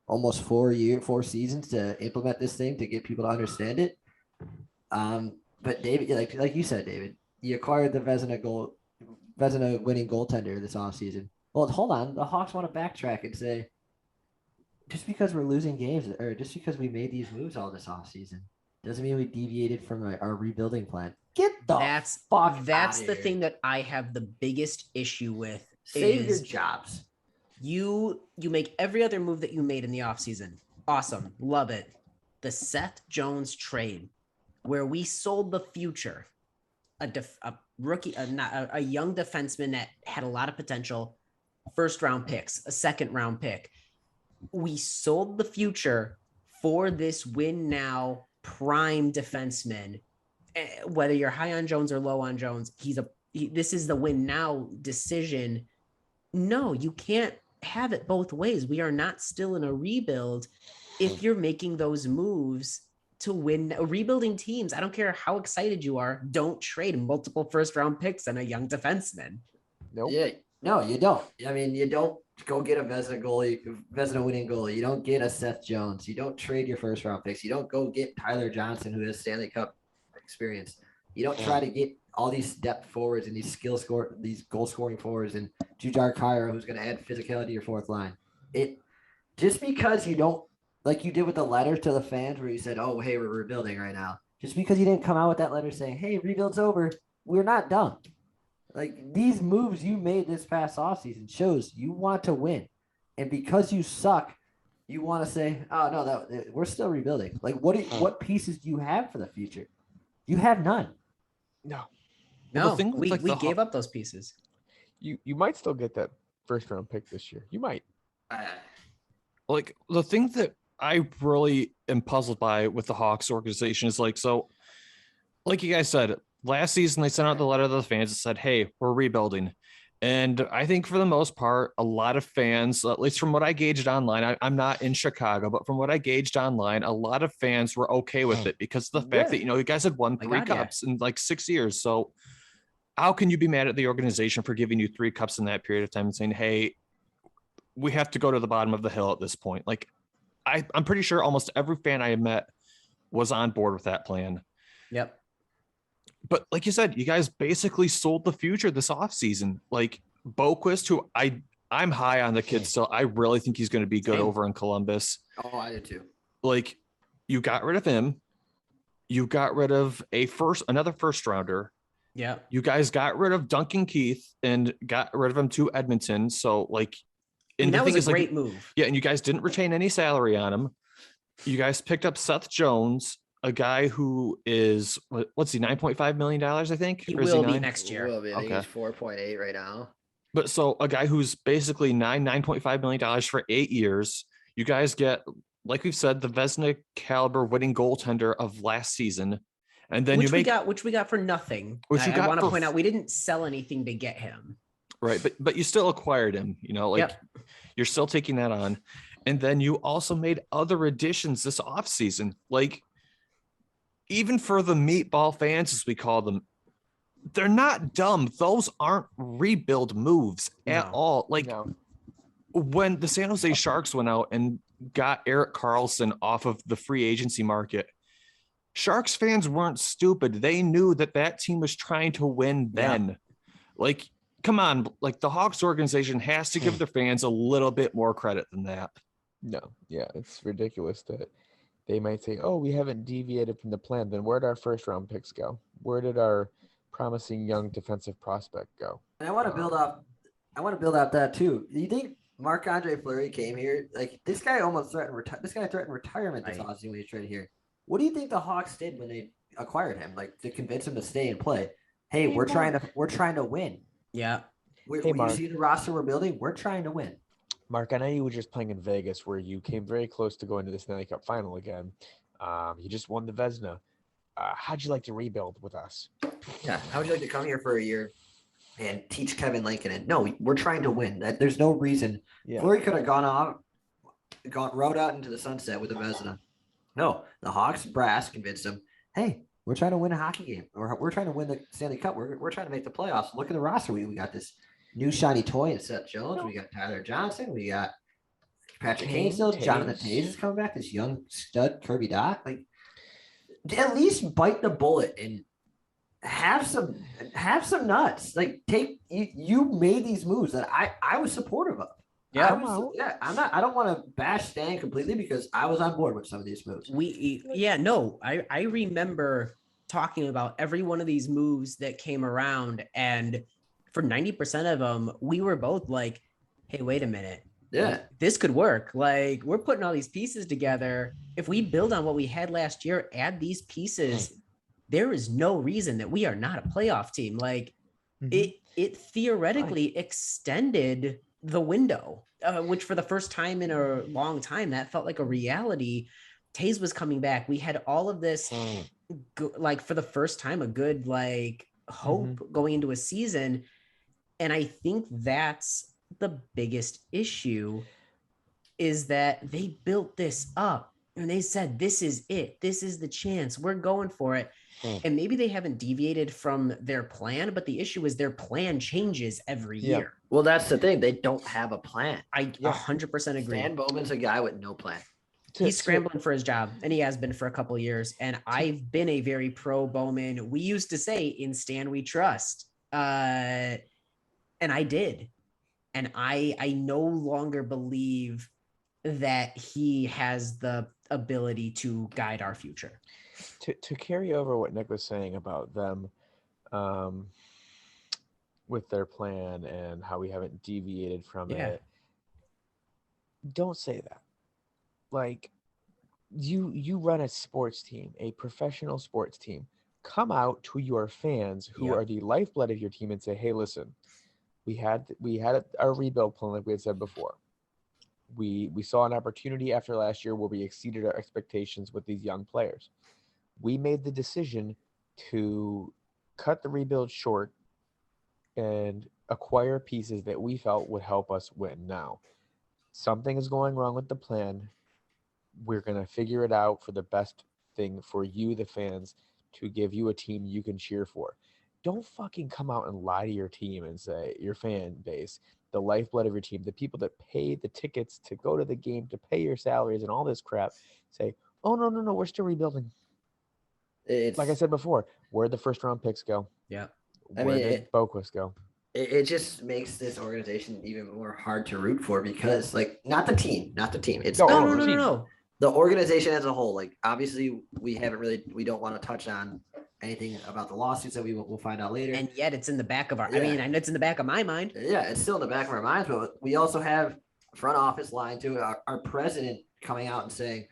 almost 4 seasons to implement this thing to get people to understand it. But David, like you said, David, you acquired the Vezina winning goaltender this offseason. Well, hold on, the Hawks want to backtrack and say, just because we're losing games or just because we made these moves all this offseason doesn't mean we deviated from our rebuilding plan. Get the fuck That's outta the here. thing that I have the biggest issue with. Save your jobs. You make every other move that you made in the offseason. Awesome. Love it. The Seth Jones trade, where we sold the future, a rookie, a young defenseman that had a lot of potential, first round picks, a second round pick. We sold the future for this win now prime defenseman. Whether you're high on Jones or low on Jones, this is the win now decision. No, you can't have it both ways. We are not still in a rebuild. If you're making those moves to win rebuilding teams, I don't care how excited you are. Don't trade multiple first round picks and a young defenseman. Nope. Yeah, no, you don't. I mean, you don't go get a Vezina winning goalie. You don't get a Seth Jones. You don't trade your first round picks. You don't go get Tyler Johnson, who has Stanley Cup experience. You don't try to get all these depth forwards and these these goal scoring forwards and Jujhar Khaira, who's going to add physicality to your fourth line. Just because you don't, like you did with the letter to the fans where you said, oh, hey, we're rebuilding right now. Just because you didn't come out with that letter saying, hey, rebuild's over, we're not done. Like these moves you made this past offseason shows you want to win. And because you suck, you want to say, oh, no, we're still rebuilding. Like what pieces do you have for the future? You have none. No. No, we gave up those pieces. You might still get that first round pick this year. You might. Like the thing that I really am puzzled by with the Hawks organization is like you guys said, last season they sent out the letter to the fans that said, hey, we're rebuilding. And I think for the most part, a lot of fans, at least from what I gauged online, I'm not in Chicago, but from what I gauged online, a lot of fans were okay with it because of the fact that, you guys had won three cups in like 6 years. So how can you be mad at the organization for giving you 3 cups in that period of time and saying, hey, we have to go to the bottom of the hill at this point? Like, I'm pretty sure almost every fan I met was on board with that plan. Yep. But like you said, you guys basically sold the future this offseason. Like Boquist, who I'm high on the kid still. I really think he's going to be good over in Columbus. Oh, I did too. Like you got rid of him. You got rid of another first rounder. Yeah. You guys got rid of Duncan Keith and got rid of him to Edmonton. So like, and that the was thing a is, great like, move. yeah, and you guys didn't retain any salary on him. You guys picked up Seth Jones, a guy who is what's he, $9.5 million, I think. He Or is he will be 9? next year. Will be. I think Okay. he's 4.8 right now. But so a guy who's basically $9.5 million for 8 years. You guys get, like we've said, the Vezina caliber winning goaltender of last season. And then which we got for nothing. I want to point out we didn't sell anything to get him. Right, but you still acquired him, like you're still taking that on. And then you also made other additions this offseason. Like, even for the meatball fans, as we call them, they're not dumb. Those aren't rebuild moves at all. Like, when the San Jose Sharks went out and got Erik Karlsson off of the free agency market, Sharks fans weren't stupid. They knew that team was trying to win then. Yeah. Like, come on. Like, the Hawks organization has to give their fans a little bit more credit than that. No. Yeah, it's ridiculous that they might say, oh, we haven't deviated from the plan. Then where'd our first round picks go? Where did our promising young defensive prospect go? And I want to build off that too. Do you think Marc-Andre Fleury came here? Like, this guy almost threatened retirement this offseason when he traded here. What do you think the Hawks did when they acquired him? Like, to convince him to stay and play? Hey, we're trying to win. Yeah. You see the roster we're building? We're trying to win. Mark, I know you were just playing in Vegas where you came very close to going to the Stanley Cup final again. You just won the Vezina. How'd you like to rebuild with us? Yeah. How would you like to come here for a year and teach Kevin Lankinen? No, we're trying to win. There's no reason. Yeah. Fleury could have rode out into the sunset with the Vezina. No, the Hawks brass convinced him, hey, we're trying to win a hockey game, or we're trying to win the Stanley Cup. We're trying to make the playoffs. Look at the roster. We got this new shiny toy in Seth Jones. We got Tyler Johnson. We got Patrick Kane still. Jonathan Toews is coming back. This young stud, Kirby Dach. Like, at least bite the bullet and have some nuts. Like, you made these moves that I was supportive of. Yeah, I don't want to bash Stan completely because I was on board with some of these moves. I remember talking about every one of these moves that came around, and for 90% of them, we were both like, hey, wait a minute. Yeah, this could work. Like, we're putting all these pieces together. If we build on what we had last year, add these pieces, there is no reason that we are not a playoff team. Like, it theoretically extended the window, which for the first time in a long time, that felt like a reality. Toews was coming back. We had all of this, like, for the first time, a good, like, hope going into a season. And I think that's the biggest issue, is that they built this up and they said, this is it. This is the chance. We're going for it. And maybe they haven't deviated from their plan, but the issue is their plan changes every year. Well, that's the thing. They don't have a plan. I 100% agree. Stan Bowman's a guy with no plan. He's scrambling for his job, and he has been for a couple of years. And I've been a very pro Bowman. We used to say, in Stan we trust. And I did. And I no longer believe that he has the ability to guide our future. To carry over what Nick was saying about them with their plan and how we haven't deviated from it, don't say that. Like, you run a sports team, a professional sports team. Come out to your fans who are the lifeblood of your team and say, hey, listen, we had our rebuild plan, like we had said before. We saw an opportunity after last year where we exceeded our expectations with these young players. We made the decision to cut the rebuild short and acquire pieces that we felt would help us win. Now, something is going wrong with the plan. We're going to figure it out for the best thing for you, the fans, to give you a team you can cheer for. Don't fucking come out and lie to your team and say, your fan base, the lifeblood of your team, the people that pay the tickets to go to the game, to pay your salaries and all this crap, say, oh, no, we're still rebuilding. It's, like I said before, where'd the first round picks go? Yeah. Where did Boquist go? It just makes this organization even more hard to root for because, like, not the team. It's no. the organization as a whole, like obviously we don't want to touch on anything about the lawsuits that we'll find out later. And yet it's in the back of it's in the back of my mind. Yeah, it's still in the back of our minds, but we also have front office lying to it. Our president coming out and saying,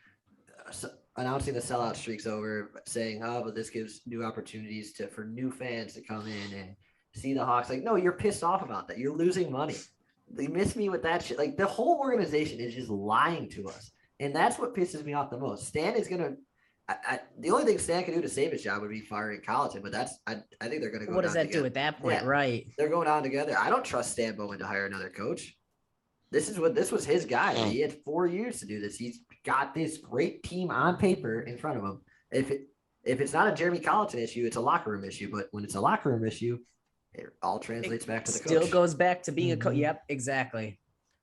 announcing the sellout streak's over, saying, oh, but this gives new opportunities for new fans to come in and see the Hawks. Like, no, you're pissed off about that. You're losing money. They miss me with that shit. Like, the whole organization is just lying to us. And that's what pisses me off the most. Stan is going to the only thing Stan can do to save his job would be firing Colleton, but I think they're going to go. What does that together. do at that point? Yeah, right. They're going on together. I don't trust Stan Bowman to hire another coach. This was his guy. He had 4 years to do this. He's got this great team on paper in front of him. If it's not a Jeremy Colleton issue, it's a locker room issue. But when it's a locker room issue, it all translates back to the coach. Still goes back to being a coach. Yep, exactly.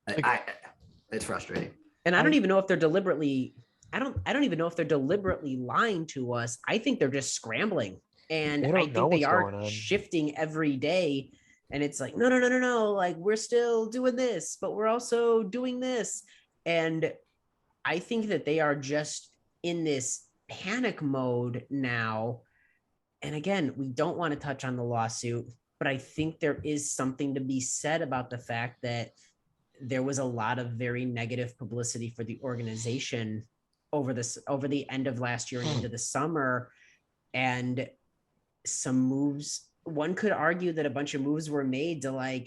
It's frustrating. And I don't even know if they're deliberately. I don't even know if they're deliberately lying to us. I think they're just scrambling, and I think they are shifting every day. And it's like, no. Like, we're still doing this, but we're also doing this. And I think that they are just in this panic mode now. And again, we don't want to touch on the lawsuit, but I think there is something to be said about the fact that there was a lot of very negative publicity for the organization over the end of last year and into the summer, and some moves. One could argue that a bunch of moves were made to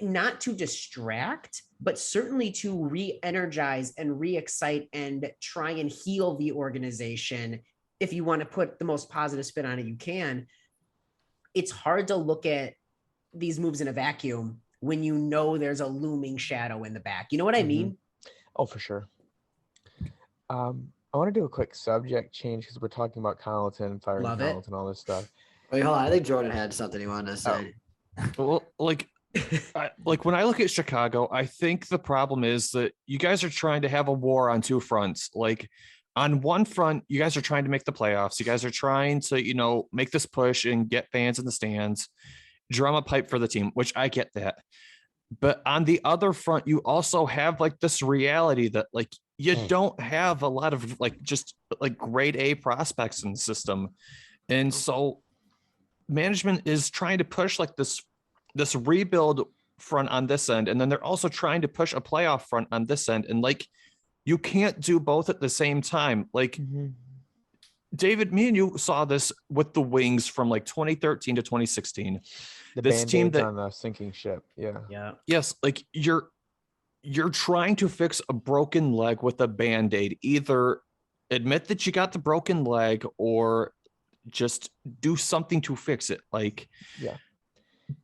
not to distract, but certainly to re-energize and re-excite and try and heal the organization. If you want to put the most positive spin on it, you can. It's hard to look at these moves in a vacuum when you know there's a looming shadow in the back. You know what I mean? Oh, for sure. I want to do a quick subject change because we're talking about Colleton, firing Colleton, all this stuff. Wait, hold on. I think Jordan had something he wanted to say. Well, like when I look at Chicago, I think the problem is that you guys are trying to have a war on two fronts. Like, on one front, you guys are trying to make the playoffs. You guys are trying to, make this push and get fans in the stands, drum a pipe for the team, which I get that. But on the other front, you also have this reality that you don't have a lot of just grade A prospects in the system. And so management is trying to push this rebuild front on this end. And then they're also trying to push a playoff front on this end. And you can't do both at the same time. David, me and you saw this with the Wings from 2013 to 2016. This team that on the sinking ship. Yeah. Yes. You're trying to fix a broken leg with a Band-Aid. Either admit that you got the broken leg or just do something to fix it.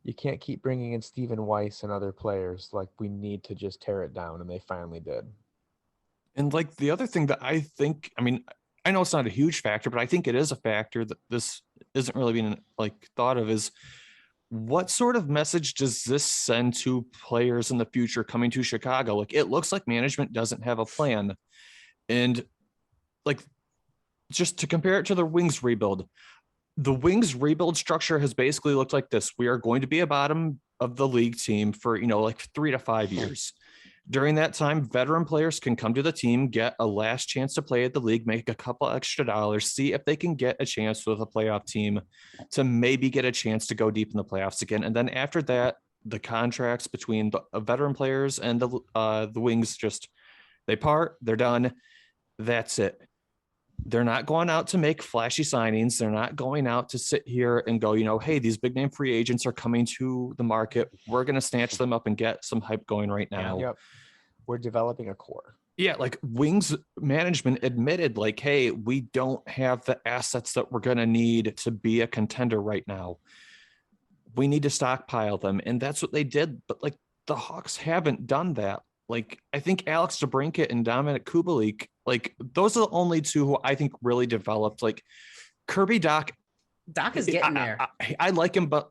You can't keep bringing in Stephen Weiss and other players. We need to just tear it down. And they finally did. And the other thing that I think, I know it's not a huge factor, but I think it is a factor that this isn't really being thought of, is what sort of message does this send to players in the future coming to Chicago? It looks like management doesn't have a plan. And just to compare it to the Wings rebuild, the Wings rebuild structure has basically looked like this. We are going to be a bottom of the league team for, 3 to 5 years. During that time, veteran players can come to the team, get a last chance to play at the league, make a couple extra dollars, see if they can get a chance with a playoff team to maybe get a chance to go deep in the playoffs again. And then after that, the contracts between the veteran players and the Wings they part, they're done. That's it. They're not going out to make flashy signings. They're not going out to sit here and go, hey, these big name free agents are coming to the market. We're going to snatch them up and get some hype going right now. Yep. We're developing a core. Yeah. Wings management admitted hey, we don't have the assets that we're going to need to be a contender right now. We need to stockpile them. And that's what they did. But the Hawks haven't done that. I think Alex DeBrincat and Dominic Kubalik, those are the only two who I think really developed. Kirby Doc. Doc is getting there. I like him, but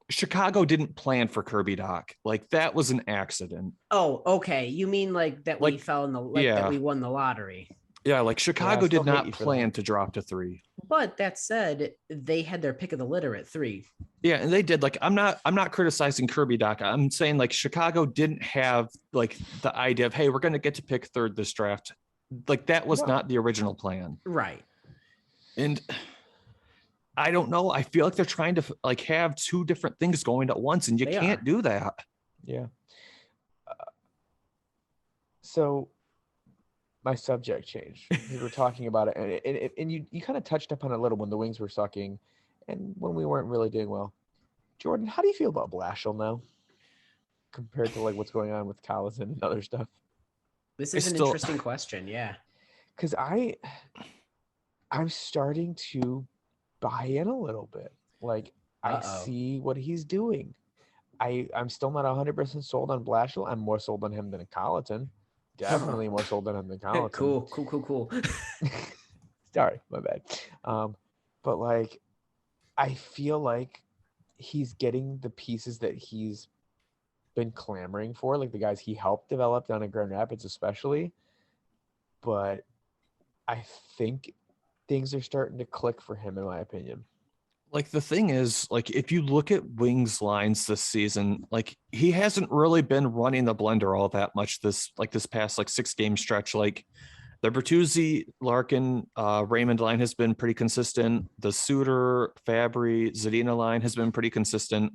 Chicago didn't plan for Kirby Doc. That was an accident. Oh, okay. You mean that we fell in the that we won the lottery? Yeah, Chicago did not plan to drop to 3. But that said, they had their pick of the litter at 3. Yeah, and they did. I'm not criticizing Kirby Doc. I'm saying Chicago didn't have the idea of, hey, we're going to get to pick 3rd this draft. like that was not the original plan. Right. And I don't know. I feel like they're trying to like have two different things going at once, and you can't do that. Yeah. So my subject changed. We were talking about it, and you kind of touched upon it a little when the Wings were sucking and when we weren't really doing well. Jordan, how do you feel about Blashill now compared to like what's going on with Collison and other stuff? This is an interesting question. Yeah. Because I'm starting to buy in a little bit. Like, I see what he's doing. I'm still not 100% sold on Blashill. I'm more sold on him than Colliton. Definitely more sold on him than Colliton. Cool. Sorry, my bad. But like, I feel like he's getting the pieces that he's been clamoring for, like the guys he helped develop down in Grand Rapids, especially. But I think things are starting to click for him, in my opinion. Like the thing is, like if you look at Wings lines this season, like he hasn't really been running the blender all that much this past like 6-game stretch. Like the Bertuzzi-Larkin-Raymond line has been pretty consistent. The Suter, Fabry, Zadina line has been pretty consistent.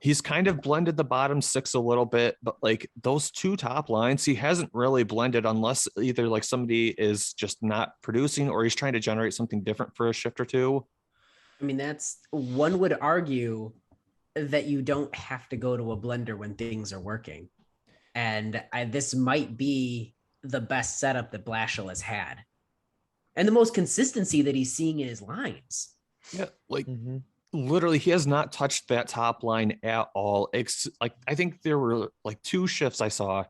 He's kind of blended the bottom 6 a little bit, but like those 2 top lines, he hasn't really blended unless either like somebody is just not producing or he's trying to generate something different for a shift or two. I mean, one would argue that you don't have to go to a blender when things are working. And this might be the best setup that Blashill has had. And the most consistency that he's seeing in his lines. Yeah, like literally he has not touched that top line at all. Like I think there were like 2 shifts I saw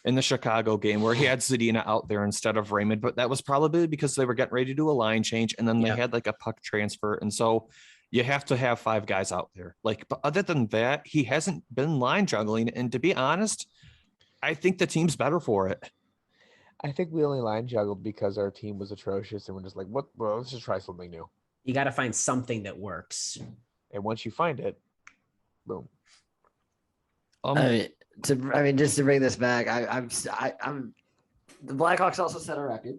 in the Chicago game where he had Zadina out there instead of Raymond, but that was probably because they were getting ready to do a line change and then they had like a puck transfer. And so you have to have 5 guys out there. Like, but other than that, he hasn't been line juggling. And to be honest, I think the team's better for it. I think we only line juggled because our team was atrocious and we're just like, well, let's just try something new. You got to find something that works. And once you find it, boom. Just to bring this back, I'm the Blackhawks also set a record.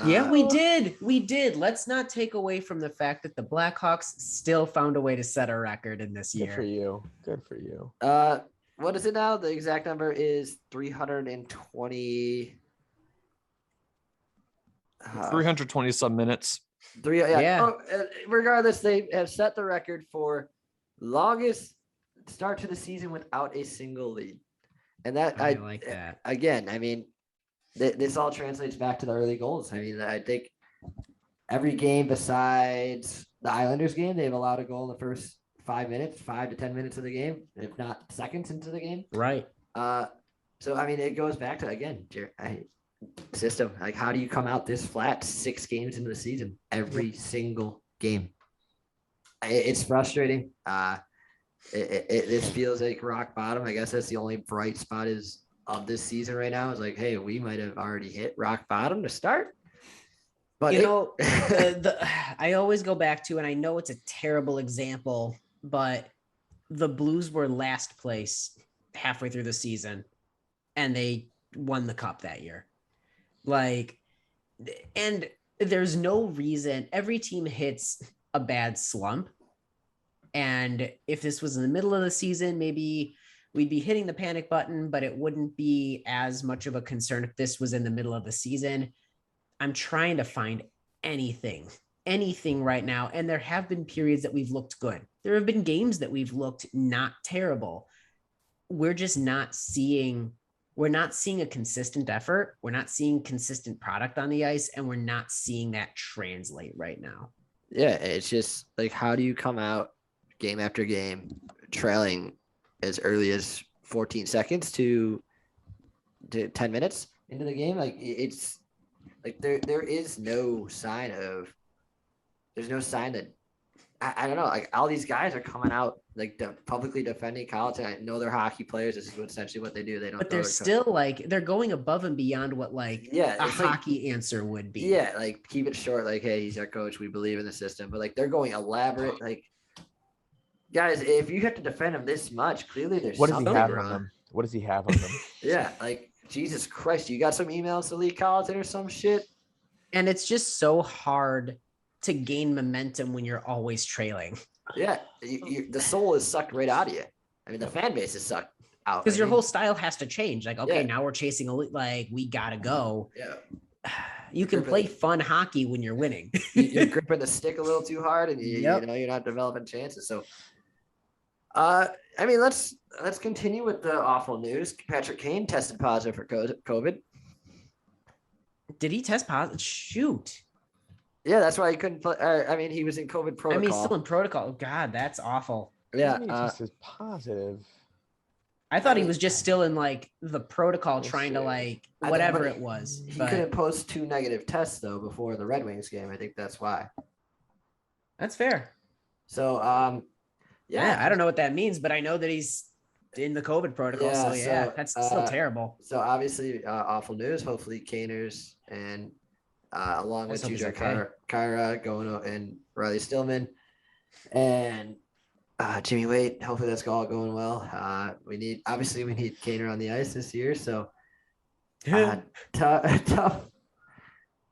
Yeah, we did. Let's not take away from the fact that the Blackhawks still found a way to set a record in this year. Good for you. What is it now? The exact number is 320. 320 some minutes. Regardless, they have set the record for longest start to the season without a single lead. And that I like that. Again, I mean, this all translates back to the early goals. I mean, I think every game besides the Islanders game, they've allowed a goal in the first 5 to 10 minutes of the game, if not seconds into the game. Right. So, I mean, it goes back to, again, system. Like, how do you come out this flat 6 games into the season? Every single game. It's frustrating. This feels like rock bottom. I guess that's the only bright spot of this season right now is like, hey, we might have already hit rock bottom to start. But I always go back to, and I know it's a terrible example, but the Blues were last place halfway through the season and they won the cup that year. Like, and there's no reason. Every team hits a bad slump. And if this was in the middle of the season, maybe we'd be hitting the panic button, but it wouldn't be as much of a concern if this was in the middle of the season. I'm trying to find anything right now. And there have been periods that we've looked good. There have been games that we've looked not terrible. We're just not seeing a consistent effort. We're not seeing consistent product on the ice, and we're not seeing that translate right now. Yeah, it's just like, how do you come out game after game trailing as early as 14 seconds to 10 minutes into the game? Like, it's like there is no sign that I don't know, like all these guys are coming out like publicly defending college, and I know they're hockey players. This is essentially what they do. They don't, but they're still like, they're going above and beyond what a hockey answer would be. Yeah, like keep it short. Like, hey, he's our coach. We believe in the system. But like they're going elaborate. Like, guys, if you have to defend him this much, clearly there's what does something he have wrong. on them? What does he have on them? Yeah, like Jesus Christ, you got some emails to Lee Colleton or some shit? And it's just so hard to gain momentum when you're always trailing. Yeah, the soul is sucked right out of you. I mean, the fan base is sucked out. Because your whole style has to change. Like, okay, Yeah. Now we're chasing we gotta go. Yeah. You can play fun hockey when you're winning. You're gripping the stick a little too hard, and you know you're not developing chances. So, I mean, let's continue with the awful news. Patrick Kane tested positive for COVID. Did he test positive? Shoot. Yeah, that's why he couldn't play. I mean, he was in COVID protocol. I mean, he's still in protocol. God, that's awful. Yeah, he tested positive. I thought he was just still in like the protocol, trying to whatever it was. He couldn't post 2 negative tests though before the Red Wings game. I think that's why. That's fair. So, yeah, I don't know what that means, but I know that he's in the COVID protocol. So that's still terrible. So obviously, awful news. Hopefully, Caners and along with Jujhar Khaira going and Riley Stillman and Jimmy Waite. Hopefully, that's all going well. We need Kaner on the ice this year. So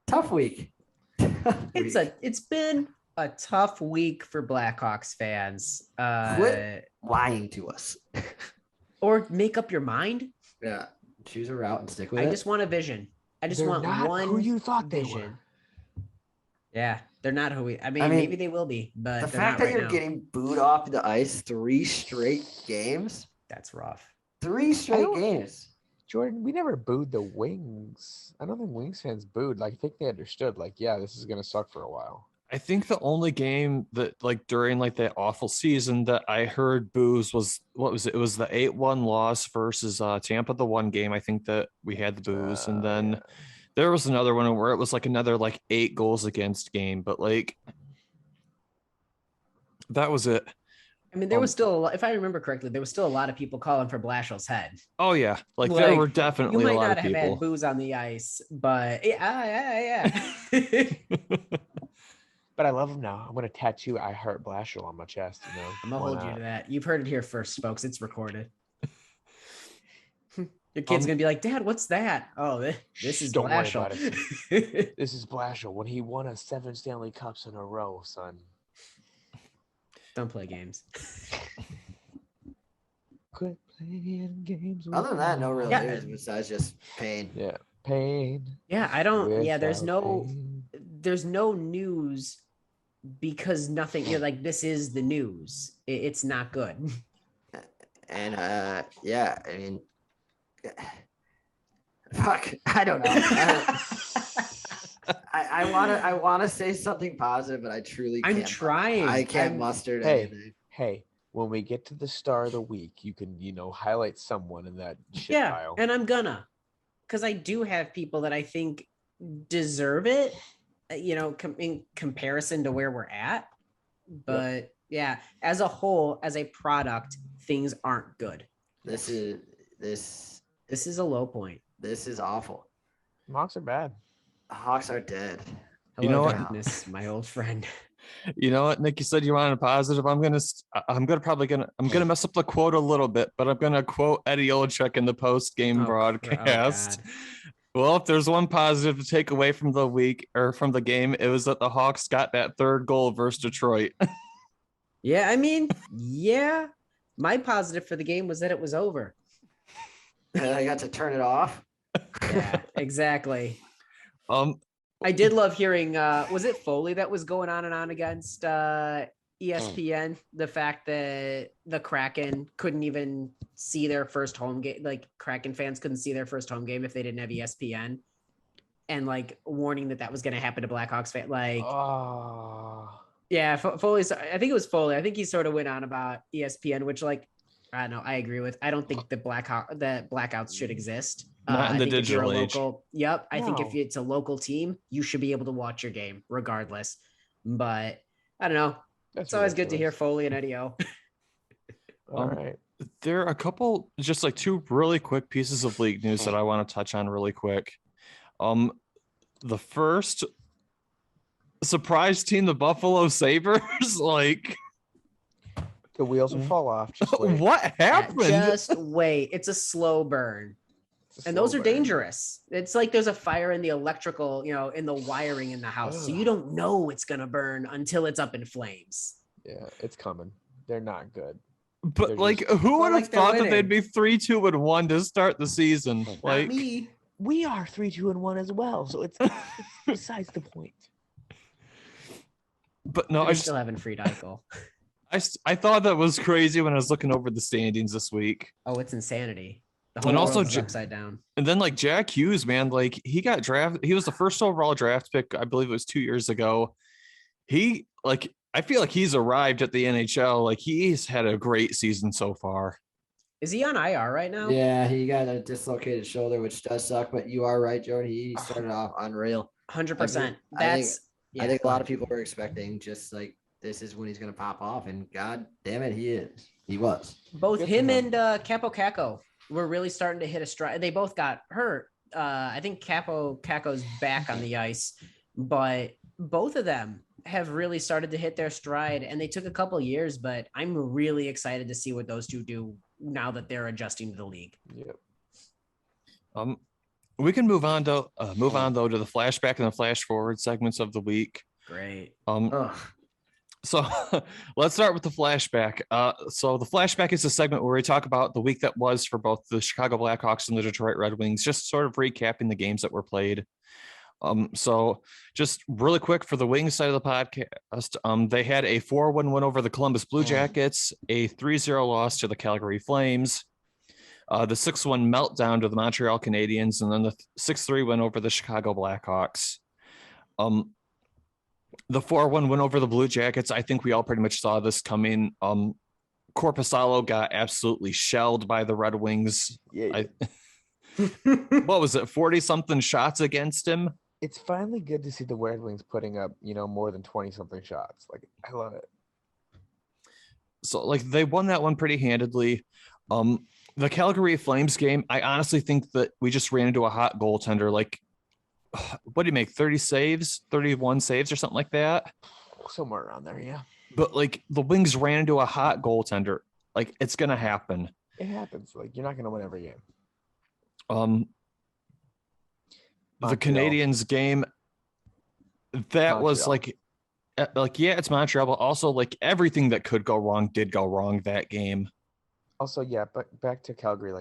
tough week. It's been a tough week for Blackhawks fans. Quit lying to us. Or make up your mind. Yeah, choose a route and stick with it. I just want a vision. I just want one who you thought they vision. were. Yeah, they're not who I mean, maybe they will be, but the fact that you're getting booed off the ice 3 straight games. That's rough. 3 straight games. Jordan, we never booed the Wings. I don't think Wings fans booed. Like, I think they understood, like, yeah, this is going to suck for a while. I think the only game that during that awful season that I heard boos was, what was it? It was the 8-1 loss versus Tampa, the one game I think that we had the boos. And then there was another one where it was another 8 goals against game, but that was it. I mean, there was still a lot, if I remember correctly, there was still a lot of people calling for Blashill's head. Oh yeah. There were definitely a lot of people. You might not have had boos on the ice, but yeah. But I love him now. I'm going to tattoo I Heart Blashill on my chest. I'm going to hold you to that. You've heard it here first, folks. It's recorded. Your kid's going to be like, Dad, what's that? Oh, this is Blashill. This is Blashill when he won 7 Stanley Cups in a row, son. Don't play games. Quit playing games. Other than that, no real news besides just pain. Yeah, pain. Yeah, I don't. Yeah, there's no news because nothing. This is the news. It's not good. And yeah, I mean, fuck, I don't know. I want to say something positive, but I truly can't. I'm trying. I can't muster anything. Hey, when we get to the star of the week, you can, highlight someone in that shit pile. And I'm gonna, because I do have people that I think deserve it, in comparison to where we're at. But yeah, as a whole, as a product, things aren't good. This is a low point. This is awful. Hawks are bad. Hawks are dead. Hello, darkness, my old friend. You know what, Nick? You said you wanted a positive. I'm gonna mess up the quote a little bit, but I'm gonna quote Eddie Olczyk in the post-game broadcast. Well, if there's one positive to take away from the week or from the game, it was that the Hawks got that 3rd goal versus Detroit. Yeah, I mean, yeah. My positive for the game was that it was over. And I got to turn it off. Yeah, exactly. I did love hearing, was it Foley that was going on and on against ESPN? The fact that the Kraken couldn't even see their first home game, Kraken fans couldn't see their first home game if they didn't have ESPN, and warning that was going to happen to Blackhawks fans. Yeah, Foley. I think it was Foley. I think he sort of went on about ESPN, which I don't know. I agree with. I don't think the blackouts should exist. Not in the digital age. Yep. I think if it's a local team, you should be able to watch your game regardless. But I don't know. It's always good to hear Foley and Eddie O. All right. There are a couple, just 2 really quick pieces of league news that I want to touch on really quick. The first surprise team, the Buffalo Sabres, the wheels will fall off. Just wait. What happened? Just wait. It's a slow burn. And those are dangerous. It's like there's a fire in the electrical, in the wiring in the house. So you don't know it's going to burn until it's up in flames. Yeah, it's coming. They're not good. But who would have thought that they'd be 3-2-1 to start the season? Not me. We are 3-2-1 as well. So it's besides the point. But no, I still haven't freed Eichel. I thought that was crazy when I was looking over the standings this week. Oh, it's insanity. The whole world is upside down. And then Jack Hughes, man, he got drafted. He was the first overall draft pick. I believe it was 2 years ago. I feel like he's arrived at the NHL. He's had a great season so far. Is he on IR right now? Yeah, he got a dislocated shoulder, which does suck. But you are right, Jordan. He started off unreal. 100%. I think a lot of people were expecting just this is when he's going to pop off, and God damn it, he is. He was. Both him and Capo Caco were really starting to hit a stride. They both got hurt. I think Capo Caco's back on the ice, but both of them have really started to hit their stride, and they took a couple years, but I'm really excited to see what those two do now that they're adjusting to the league. Yep. We can move on though to the flashback and the flash forward segments of the week. Great. So let's start with the flashback. So the flashback is a segment where we talk about the week that was for both the Chicago Blackhawks and the Detroit Red Wings, just sort of recapping the games that were played. So just really quick for the Wings side of the podcast, they had a 4-1 win over the Columbus Blue Jackets, a 3-0 loss to the Calgary Flames, the 6-1 meltdown to the Montreal Canadiens, and then the 6-3 win over the Chicago Blackhawks. The 4-1 win over the Blue Jackets, I think we all pretty much saw this coming. Korpisalo got absolutely shelled by the Red Wings. Yeah. What was it, 40-something shots against him? It's finally good to see the Red Wings putting up, more than 20-something shots. I love it. So, they won that one pretty handedly. The Calgary Flames game, I honestly think that we just ran into a hot goaltender. What do you make, 31 saves or something like that? Somewhere around there, yeah. But the Wings ran into a hot goaltender. It's gonna happen. It happens. You're not gonna win every game. The Canadiens game, that was it's Montreal, but also everything that could go wrong did go wrong that game. Also, yeah, but back to Calgary,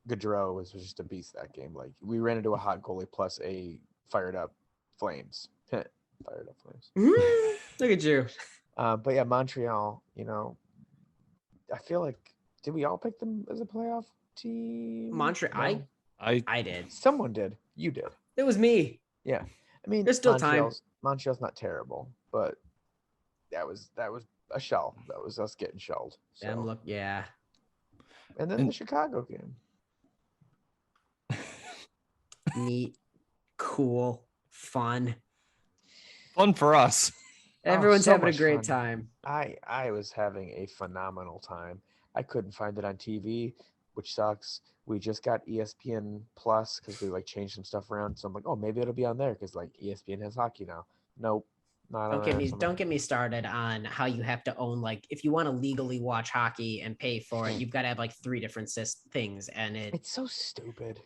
Gaudreau was just a beast that game. We ran into a hot goalie plus a fired up Flames. Fired up Flames. Look at you. But yeah, Montreal, I feel did we all pick them as a playoff team? Montreal, No. I did. Someone did. You did. It was me. Yeah. I mean, there's still time. Montreal's not terrible, but that was a shell. That was us getting shelled. So. Yeah. And then the Chicago game. Neat, cool, fun. Fun for us. Everyone's so having a much great fun. time. I was having a phenomenal time. I couldn't find it on TV, which sucks. We just got ESPN Plus because we changed some stuff around. So I'm oh, maybe it'll be on there because ESPN has hockey now. Nope. Don't get me started on how you have to own if you want to legally watch hockey and pay for it, you've got to have 3 different things, and it's so stupid.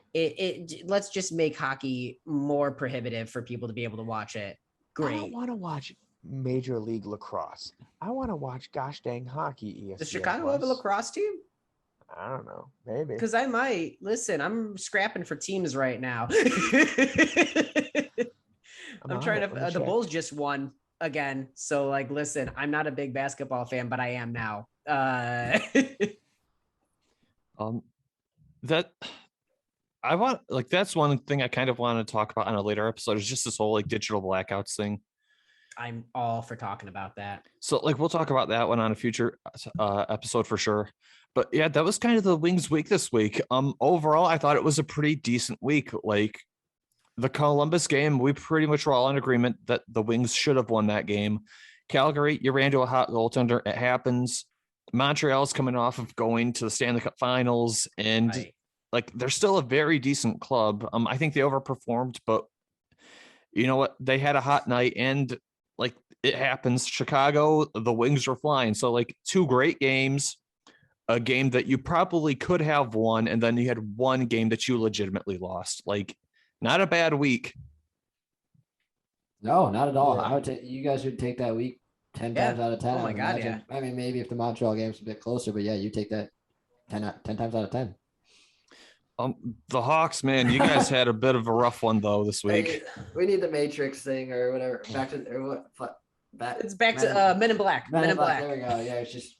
Let's just make hockey more prohibitive for people to be able to watch it. Great. I don't want to watch Major League Lacrosse. I want to watch gosh dang hockey. ESPN Does Chicago Plus. have a lacrosse team? I don't know. Maybe. Because I might. Listen, I'm scrapping for teams right now. I'm trying to. The Bulls just won again. So, listen, I'm not a big basketball fan, but I am now. That's one thing I kind of want to talk about on a later episode is just this whole digital blackouts thing. I'm all for talking about that. So we'll talk about that one on a future episode for sure. But yeah, that was kind of the Wings week this week. Overall, I thought it was a pretty decent week. The Columbus game, we pretty much were all in agreement that the Wings should have won that game. Calgary, you ran into a hot goaltender. It happens. Montreal's coming off of going to the Stanley Cup Finals, and they're still a very decent club. I think they overperformed, but you know what? They had a hot night, and it happens. Chicago, the Wings were flying. So 2 great games. a game that you probably could have won, and then you had one game that you legitimately lost. Like, not a bad week. No, not at all. Yeah. I would take you guys should take that week 10 times out of 10. Oh I my would God, imagine. I mean, maybe if the Montreal game's a bit closer, but yeah, you take that 10 times out of 10. The Hawks, man, you guys had a bit of a rough one though this week. Hey, we need the Matrix thing or whatever. Back to or what? It's back to Men in Black. Men in Black. There we go. Yeah, it's just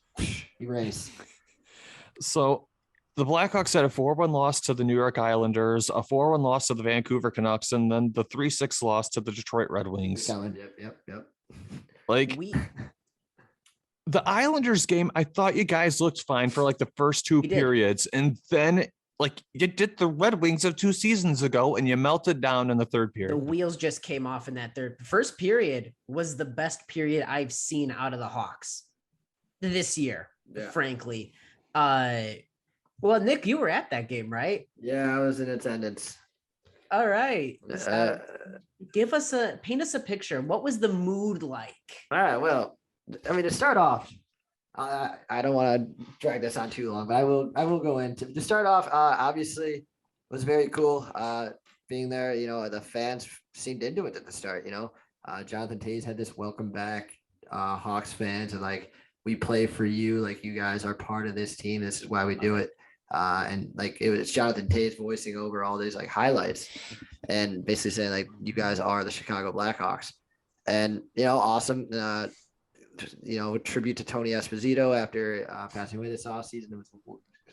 erase. So the Blackhawks had a 4-1 loss to the New York Islanders, a 4-1 loss to the Vancouver Canucks, and then the 3-6 loss to the Detroit Red Wings. Yep. Like the Islanders game, I thought you guys looked fine for like the first two periods, and then like you did the Red Wings of 2 seasons ago, and you melted down in the third period. The wheels just came off in that first period was the best period I've seen out of the Hawks this year, frankly. Well, Nick, you were at that game, right? Yeah, I was in attendance. All right. Paint us a picture. What was the mood like? All right. Well, I mean, to start off, I don't want to drag this on too long, but I will go into to start off. Obviously, it was very cool being there. You know, the fans seemed into it at the start. You know, Jonathan Toews had this welcome back Hawks fans, and like, we play for you, like you guys are part of this team. This is why we do it. And like it was Jonathan Toews voicing over all these like highlights and basically saying like, you guys are the Chicago Blackhawks. And you know, awesome. You know, tribute to Tony Esposito after passing away this offseason. It was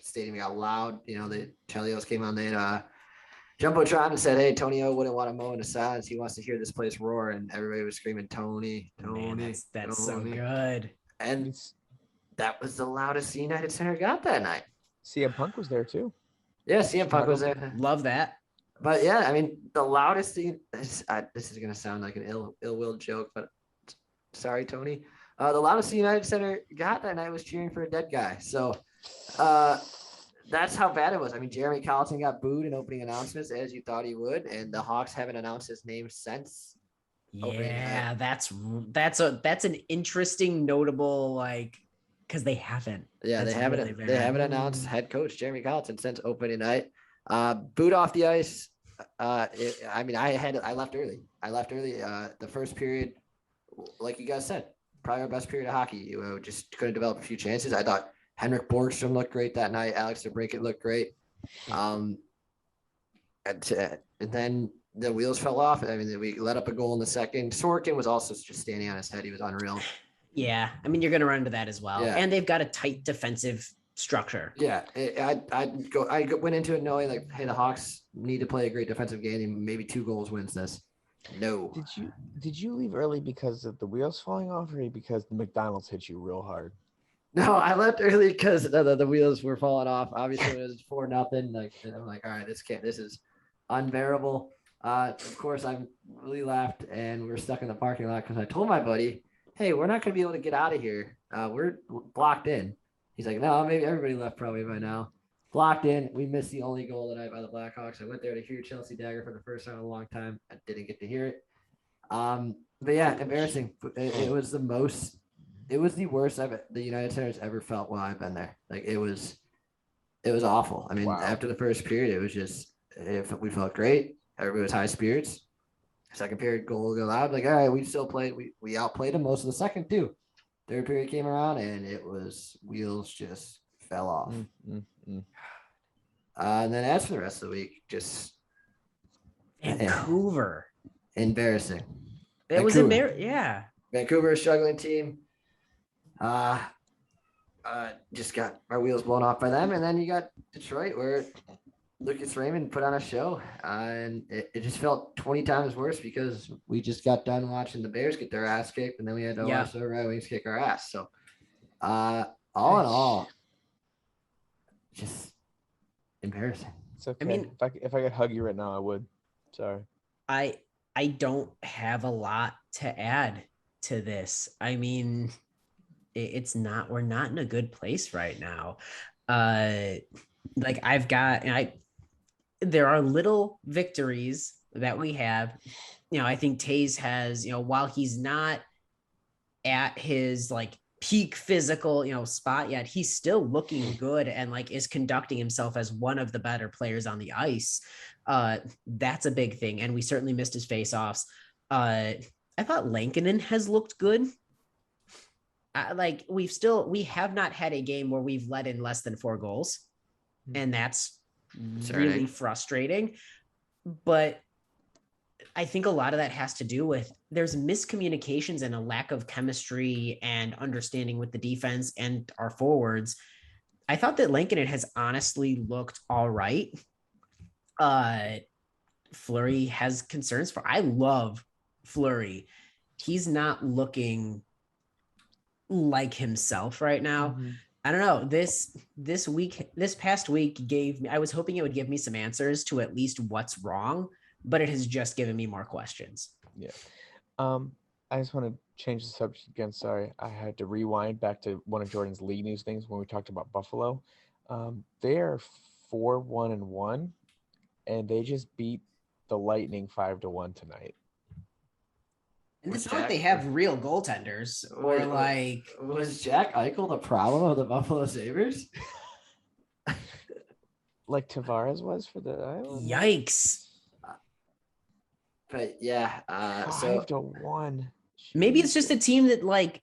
stating out loud. You know, the Chelios came on the Jumbotron and said, "Hey, Tonio wouldn't want to mow into silence. He wants to hear this place roar." And everybody was screaming, "Tony, Tony!" Man, that's so Tony. good. And that was the loudest the United Center got that night. CM Punk was there too. Yeah, CM Punk was there. Love that. But yeah, I mean, the loudest thing. This is gonna sound like an ill-will joke, but sorry, Tony. The loudest the United Center got that night was cheering for a dead guy. So that's how bad it was. I mean, Jeremy Colleton got booed in opening announcements, as you thought he would, and the Hawks haven't announced his name since. Yeah, that's an interesting, notable, like, because they haven't. Yeah, that's they haven't announced head coach Jeremy Colleton since opening night. Boot off the ice. I left early. The first period, like you guys said, probably our best period of hockey. You just couldn't develop a few chances. I thought Henrik Borgstrom looked great that night. Alex DeBrincat looked great. And then the wheels fell off. I mean, we let up a goal in the second. Sorokin was also just standing on his head. He was unreal. Yeah, I mean, you're going to run into that as well. Yeah. And they've got a tight defensive structure. Yeah, I went into it knowing like, hey, the Hawks need to play a great defensive game, and maybe 2 goals wins this. No. Did you leave early because of the wheels falling off, or because the McDonald's hit you real hard? No, I left early because the wheels were falling off. Obviously, it was 4-0. Like, I'm like, all right, this is unbearable. Of course, I really laughed, and we were stuck in the parking lot because I told my buddy, hey, we're not going to be able to get out of here. We're blocked in. He's like, no, maybe everybody left probably by now. Blocked in. We missed the only goal tonight by the Blackhawks. I went there to hear Chelsea Dagger for the first time in a long time. I didn't get to hear it. But yeah, embarrassing. It was the worst the United Center's ever felt while I've been there. Like, it was awful. I mean, After the first period, it was just, we felt great. Everybody was high spirits. Second period goal go loud. Like, all right, we still played. We outplayed them most of the second too. Third period came around and it was wheels just fell off. And then as for the rest of the week, just Vancouver. Embarrassing. It was embarrassing. Yeah. Vancouver, a struggling team. Just got our wheels blown off by them. And then you got Detroit, where Lucas Raymond put on a show, and it just felt 20 times worse because we just got done watching the Bears get their ass kicked, and then we had to watch the Red Wings kick our ass. So, all in all, just embarrassing. It's okay. I mean, if I could hug you right now, I would. Sorry. I don't have a lot to add to this. I mean, we're not in a good place right now. There are little victories that we have. You know, I think Toews has, while he's not at his like peak physical, spot yet. He's still looking good and like is conducting himself as one of the better players on the ice. That's a big thing. And we certainly missed his faceoffs. I thought Lankinen has looked good. We have not had a game where we've let in less than 4 goals. And that's really frustrating. But I think a lot of that has to do with there's miscommunications and a lack of chemistry and understanding with the defense and our forwards. I thought that Lankinen has honestly looked all right. Fleury has concerns I love Fleury. He's not looking like himself right now. Mm-hmm. I don't know. This past week I was hoping it would give me some answers to at least what's wrong, but it has just given me more questions. Yeah. I just want to change the subject again. Sorry. I had to rewind back to one of Jordan's league news things when we talked about Buffalo. They are 4-1-1, and they just beat the Lightning 5-1 tonight. And it's not like they have real goaltenders or like. Was Jack Eichel the problem of the Buffalo Sabres? Like Tavares was for the Islanders? Yikes. But yeah, 5-1. Maybe it's just a team that like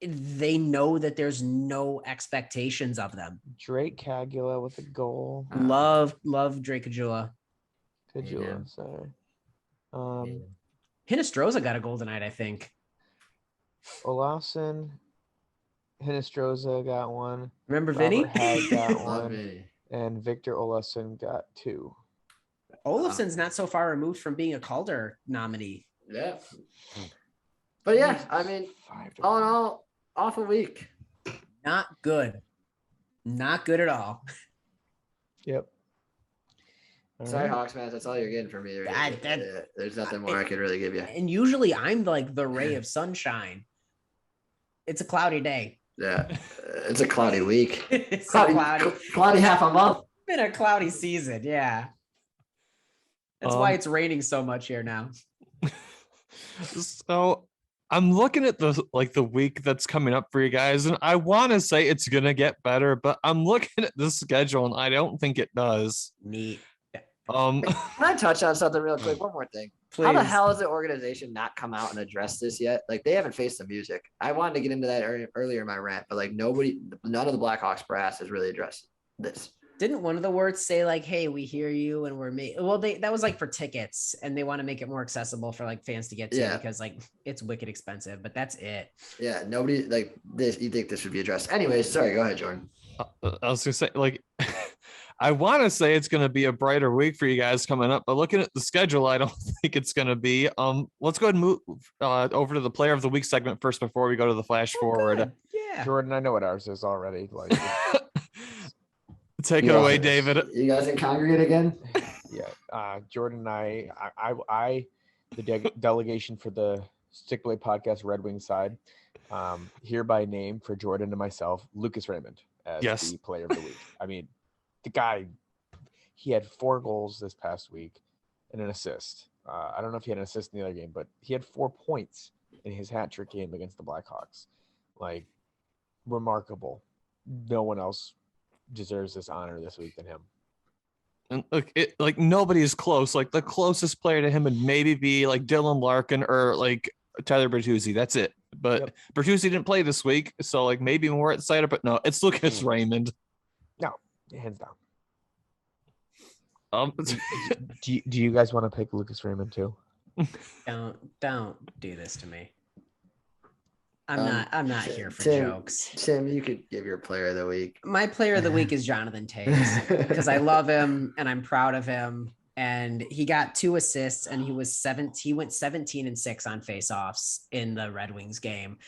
they know that there's no expectations of them. Drake Cagula with a goal. Love Drake Cagula. Sorry. Hinostroza got a goal tonight, I think. Olafsson, Hinostroza got one. Remember Vinny? Had got one. And Victor Olafsson got 2. Olafsson's not so far removed from being a Calder nominee. Yeah. But yeah, I mean, all in all, awful week. Not good. Not good at all. Yep. Sorry, Hawks fans. That's all you're getting from me. Right? There's nothing more I could really give you. And usually I'm like the ray of sunshine. It's a cloudy day. Yeah. It's a cloudy week. It's cloudy half a month. It's been a cloudy season. Yeah. That's why it's raining so much here now. So I'm looking at the week that's coming up for you guys, and I want to say it's gonna get better, but I'm looking at the schedule and I don't think it does. Neat. Can I touch on something real quick? One more thing. Please. How the hell has the organization not come out and addressed this yet? Like, they haven't faced the music. I wanted to get into that earlier in my rant, but like none of the Blackhawks brass has really addressed this. Didn't one of the words say like, "Hey, we hear you," and that was like for tickets, and they want to make it more accessible for like fans to get to because like it's wicked expensive, but that's it. Yeah, nobody like this. You think this would be addressed? Anyways, sorry. Go ahead, Jordan. I was gonna say like. I want to say it's going to be a brighter week for you guys coming up, but looking at the schedule, I don't think it's going to be. Let's go ahead and move over to the player of the week segment first before we go to the flash forward. Good. Yeah, Jordan, I know what ours is already. Like, take it away, David. You guys in congregate again? Yeah, Jordan and I, the delegation for the Stickblade Podcast Red Wing side, hereby name for Jordan and myself Lucas Raymond as the player of the week. I mean. The guy, he had 4 goals this past week and an assist. I don't know if he had an assist in the other game, but he had 4 points in his hat trick game against the Blackhawks. Like, remarkable. No one else deserves this honor this week than him. And look, nobody is close. Like, the closest player to him would maybe be like Dylan Larkin or like Tyler Bertuzzi. That's it. But Bertuzzi didn't play this week, so like maybe Moritz Seider, but no, it's Lucas Raymond. No. Hands down. Do you guys want to pick Lucas Raymond too? Don't do this to me. I'm not here for jokes. Tim, you could give your player of the week. My player of the week is Jonathan Toews because I love him and I'm proud of him. And he got 2 assists and he went 17 and 6 on faceoffs in the Red Wings game.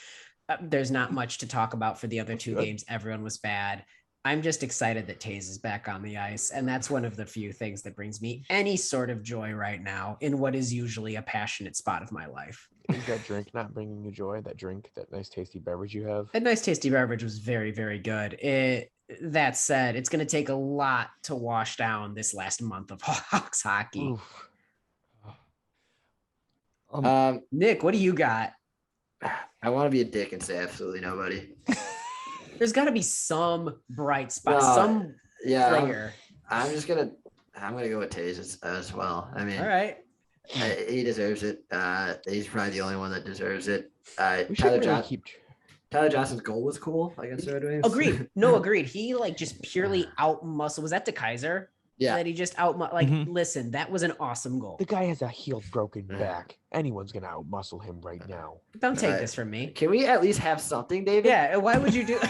There's not much to talk about for the other 2 games. Everyone was bad. I'm just excited that Toews is back on the ice, and that's one of the few things that brings me any sort of joy right now in what is usually a passionate spot of my life. Is that drink not bringing you joy? That drink, that nice tasty beverage you have? That nice tasty beverage was very, very good. That said, it's going to take a lot to wash down this last month of Hawks hockey. Oof. Nick, what do you got? I want to be a dick and say absolutely nobody. There's got to be some bright spot, No, some Yeah, player. I'm gonna go with Taze as well. I mean, All right. he deserves it. He's probably the only one that deserves it. We should really keep. Tyler Johnson's goal was cool against the Red Wings. Agreed. No, agreed. He like just purely out muscle. Was that to Kaiser? Yeah. That he just listen, that was an awesome goal. The guy has a heel broken back. Anyone's gonna out muscle him right now. Don't take this from me. Can we at least have something, David? Yeah. Why would you do?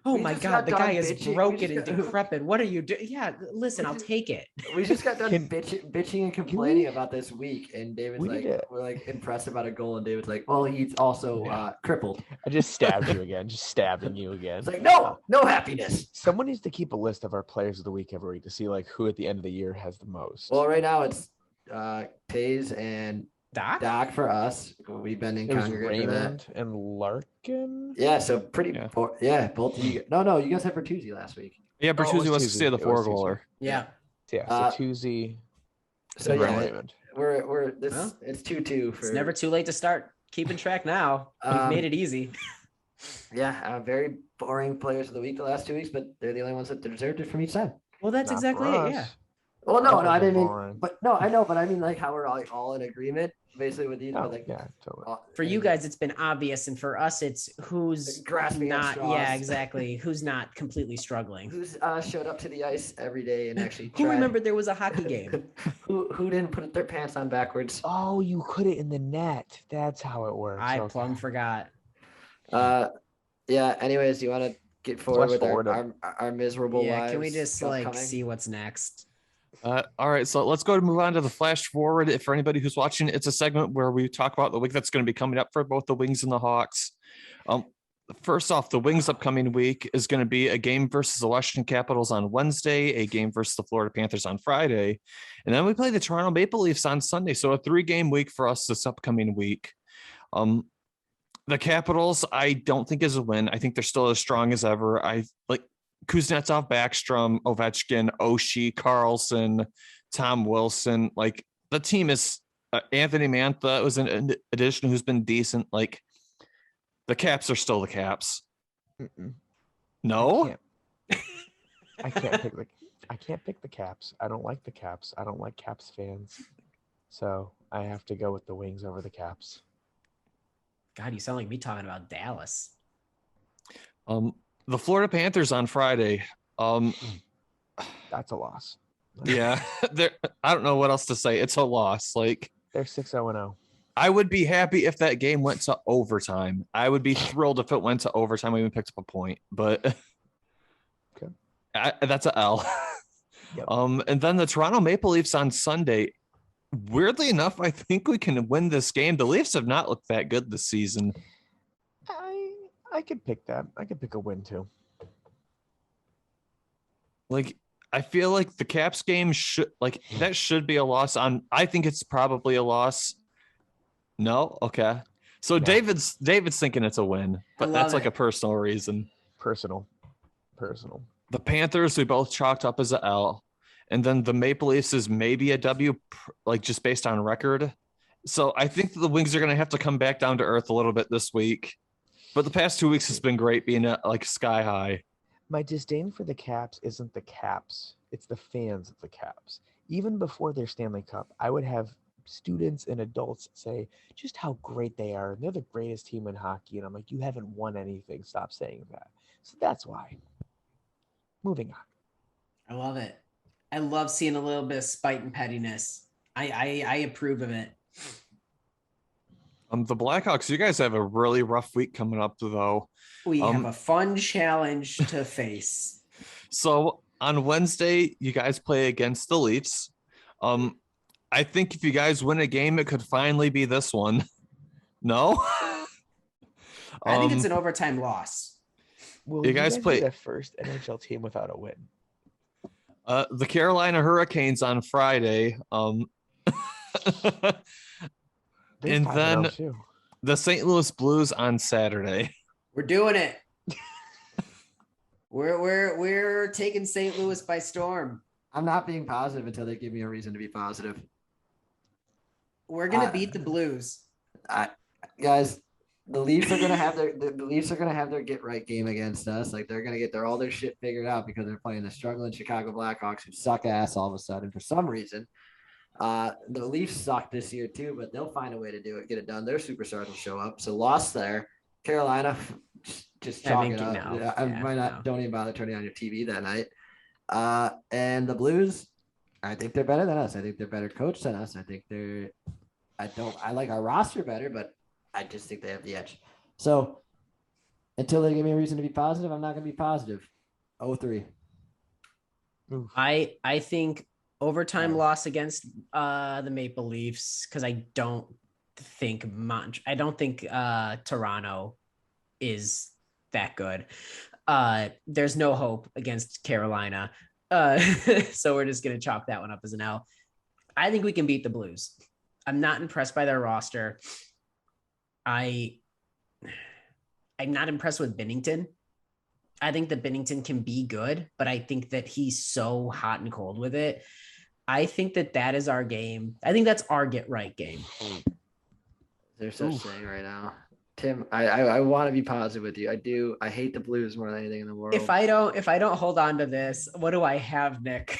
Oh We my just God, got the done guy is bitching. broken and decrepit. What are you doing? Yeah, listen, I'll take it. We just got done bitching and complaining about this week, and David's we're like impressed about a goal, and David's like, well, he's also crippled. I just stabbed you again, just stabbing you again. It's like, no happiness. Someone needs to keep a list of our players of the week every week to see like who at the end of the year has the most. Well, right now it's Taze and Doc for us. We've been in congregation Raymond and Larkin. Yeah, so pretty. Yeah, both of you. No, you guys had Bertuzzi last week. Yeah, Bertuzzi was to say the 4-goaler. Yeah. So Bertuzzi. So Raymond. We're this. Well, it's 2-2 for. It's never too late to start keeping track now. You've made it easy. Yeah, very boring players of the week the last 2 weeks, but they're the only ones that deserved it from each side. Well, that's exactly it. Yeah. Well, no, I didn't mean, but no, I know, but I mean like how we're all in agreement basically with these. Totally. For you guys, it's been obvious, and for us, it's who's grasping not. Yeah, exactly. Who's not completely struggling? Who's showed up to the ice every day and actually. Who remembered there was a hockey game? who didn't put their pants on backwards? Oh, you put it in the net. That's how it works. I plumb forgot. Yeah. Anyways, do you want to get forward with our miserable lives? Can we just see what's next? All right, so let's move on to the flash forward. For anybody who's watching, it's a segment where we talk about the week that's going to be coming up for both the Wings and the Hawks. First off, the Wings upcoming week is going to be a game versus the Washington Capitals on Wednesday, a game versus the Florida Panthers on Friday, and then we play the Toronto Maple Leafs on Sunday. So a 3-game week for us this upcoming week. The Capitals, I don't think is a win. I think they're still as strong as ever. I like Kuznetsov, Backstrom, Ovechkin, Oshie, Carlson, Tom Wilson. Like the team is Anthony Mantha was an addition who's been decent. Like the Caps are still the Caps. No, I can't pick the Caps. I don't like the Caps. I don't like Caps fans. So I have to go with the Wings over the Caps. God, you sound like me talking about Dallas. The Florida Panthers on Friday. That's a loss. Yeah, I don't know what else to say. It's a loss. Like they're 6-0-0. I would be happy if that game went to overtime. I would be thrilled if it went to overtime. We even picked up a point, but okay. That's a L. Yep. And then the Toronto Maple Leafs on Sunday. Weirdly enough, I think we can win this game. The Leafs have not looked that good this season. I could pick that. I could pick a win too. Like, I feel like the Caps game should be a loss. I think it's probably a loss. No? Okay. So no. David's thinking it's a win, but that's like a personal reason. Personal. The Panthers, we both chalked up as a L. And then the Maple Leafs is maybe a W, like just based on record. So I think the Wings are going to have to come back down to earth a little bit this week. But the past 2 weeks has been great, being like sky high. My disdain for the Caps isn't the Caps. It's the fans of the Caps. Even before their Stanley Cup, I would have students and adults say just how great they are. They're the greatest team in hockey. And I'm like, you haven't won anything. Stop saying that. So that's why. Moving on. I love it. I love seeing a little bit of spite and pettiness. I approve of it. The Blackhawks, you guys have a really rough week coming up, though. We have a fun challenge to face. So on Wednesday, you guys play against the Leafs. I think if you guys win a game, it could finally be this one. No? I think it's an overtime loss. Will you guys play the first NHL team without a win? The Carolina Hurricanes on Friday. And then the St. Louis Blues on Saturday. We're doing it. We're taking St. Louis by storm. I'm not being positive until they give me a reason to be positive. We're gonna beat the Blues. guys, the Leafs are gonna have the Leafs are gonna have their get right game against us. Like they're gonna get all their shit figured out because they're playing the struggling Chicago Blackhawks who suck ass all of a sudden for some reason. The Leafs suck this year too, but they'll find a way to do it, get it done. Their superstars will show up. So lost there. Carolina, just chalk it up. Don't even bother turning on your TV that night. And the Blues, I think they're better than us. I think they're better coached than us. I like our roster better, but I just think they have the edge. So until they give me a reason to be positive, I'm not going to be positive. 0-3. I think overtime loss against the Maple Leafs because I don't think Toronto is that good. There's no hope against Carolina. So we're just going to chalk that one up as an L. I think we can beat the Blues. I'm not impressed by their roster. I'm not impressed with Binnington. I think that Binnington can be good, but I think that he's so hot and cold with it. I think that is our game. I think that's our get right game. There's such thing right now. Tim, I want to be positive with you. I do. I hate the Blues more than anything in the world. If I don't hold on to this, what do I have, Nick?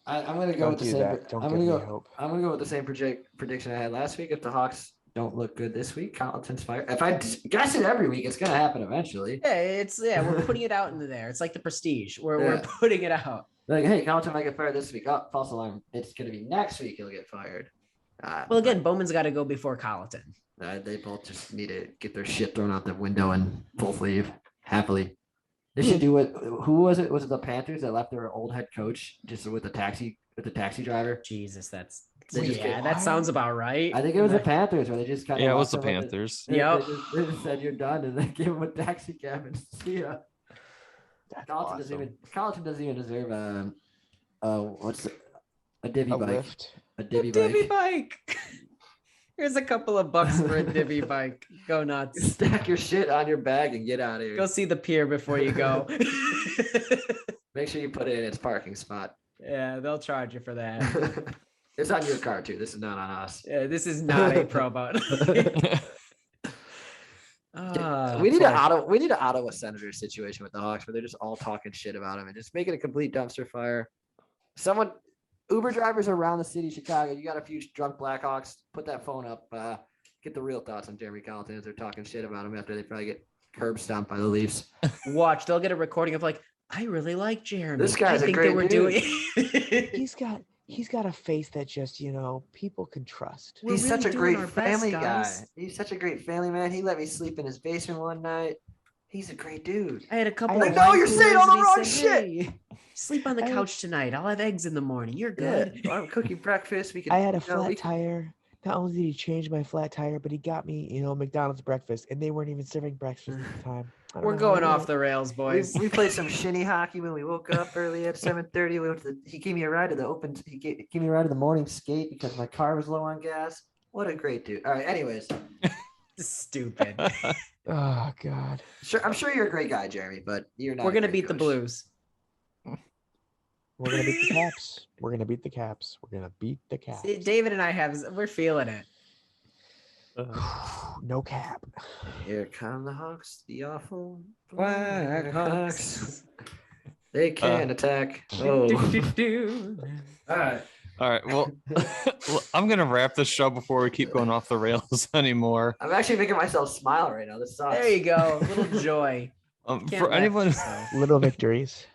I'm gonna go with the same. I'm gonna go with the same prediction I had last week. If the Hawks don't look good this week, Colliton's fired. If I guess it every week, it's gonna happen eventually. Yeah, we're putting it out into there. It's like the Prestige. We're putting it out. Like, hey, Colliton might get fired this week. Oh, false alarm. It's gonna be next week. He'll get fired. Well, again, Bowman's got to go before Colliton. They both just need to get their shit thrown out the window and full sleeve happily. They should do it. Who was it? Was it the Panthers that left their old head coach just with the taxi driver? Jesus, that sounds about right. I think it was the Panthers where they just kind of it was the Panthers. They just said you're done and they gave him a taxi cab and see ya. Colliton doesn't even deserve a divvy bike. Lift. A divvy bike. Here's a couple of bucks for a divvy bike. Go nuts. Stack your shit on your bag and get out of here. Go see the pier before you go. Make sure you put it in its parking spot. Yeah, they'll charge you for that. It's on your car too. This is not on us. Yeah, this is not a pro boat. We need an Ottawa Senators situation with the Hawks where they're just all talking shit about him and just making a complete dumpster fire. Uber drivers around the city of Chicago, you got a few drunk Blackhawks, put that phone up, get the real thoughts on Jeremy Colliton as they're talking shit about him after they probably get curb stomped by the Leafs. Watch, they'll get a recording of like, I really like Jeremy. This guy's a great dude. He's got a face that just, people can trust. He's such a great family guy. He's such a great family man. He let me sleep in his basement one night. He's a great dude. I had a couple. No, you're saying all the wrong shit. Hey, sleep on the couch tonight. I'll have eggs in the morning. You're good. I'm cooking breakfast. I had a flat tire. Not only did he change my flat tire, but he got me, McDonald's breakfast, and they weren't even serving breakfast at the time. We're going off the rails, boys. We played some shinny hockey when we woke up early at 7:30. He gave me a ride to the morning skate because my car was low on gas. What a great dude. All right. Anyways. Stupid. Oh God. Sure, I'm sure you're a great guy, Jeremy, but you're not. We're gonna beat the Blues. We're gonna beat the Caps. We're gonna beat the Caps. We're gonna beat the Caps. See, David and I we're feeling it. No cap. Here come the Hawks, the awful Blackhawks. They can attack. Oh. All right. Well, I'm going to wrap this show before we keep going off the rails anymore. I'm actually making myself smile right now. This sucks. There you go. A little joy. For anyone, little victories.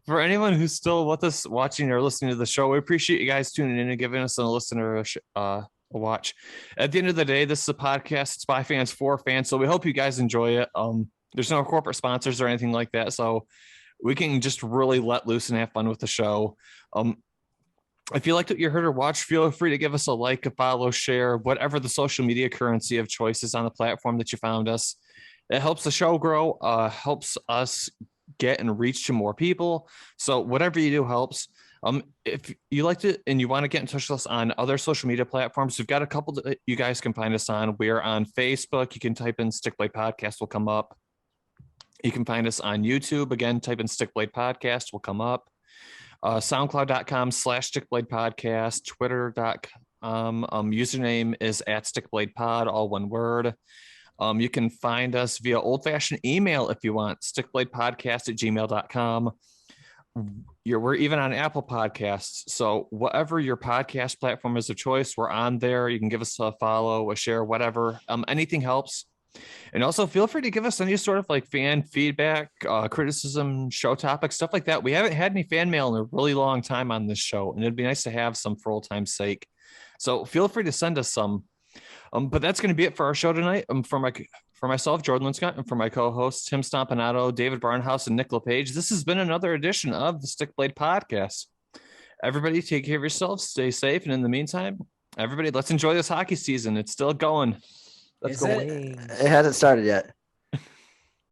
For anyone who's still with us watching or listening to the show, we appreciate you guys tuning in and giving us a listen or a watch. At the end of the day, this is a podcast. It's by fans for fans. So we hope you guys enjoy it. There's no corporate sponsors or anything like that. So we can just really let loose and have fun with the show. If you liked what you heard or watched, feel free to give us a like, a follow, share, whatever the social media currency of choice is on the platform that you found us. It helps the show grow, helps us get and reach to more people. So whatever you do helps. If you liked it and you want to get in touch with us on other social media platforms, we've got a couple that you guys can find us on. We're on Facebook. You can type in Stick Blade Podcast, will come up. You can find us on YouTube. Again, type in Stick Blade Podcast, will come up. SoundCloud.com/StickBlade Podcast, Username is at StickBladePod, all one word. You can find us via old-fashioned email if you want, stickbladepodcast@gmail.com. We're even on Apple Podcasts. So whatever your podcast platform is of choice, we're on there. You can give us a follow, a share, whatever. Anything helps. And also feel free to give us any sort of like fan feedback, criticism, show topics, stuff like that. We haven't had any fan mail in a really long time on this show, and it'd be nice to have some for old time's sake. So feel free to send us some. But that's going to be it for our show tonight. For myself, Jordan Linscott, and for my co-hosts, Tim Stompanato, David Barnhouse, and Nick LePage, this has been another edition of the Stick Blade Podcast. Everybody take care of yourselves, stay safe, and in the meantime, everybody, let's enjoy this hockey season. It's still going. Let's go. It hasn't started yet.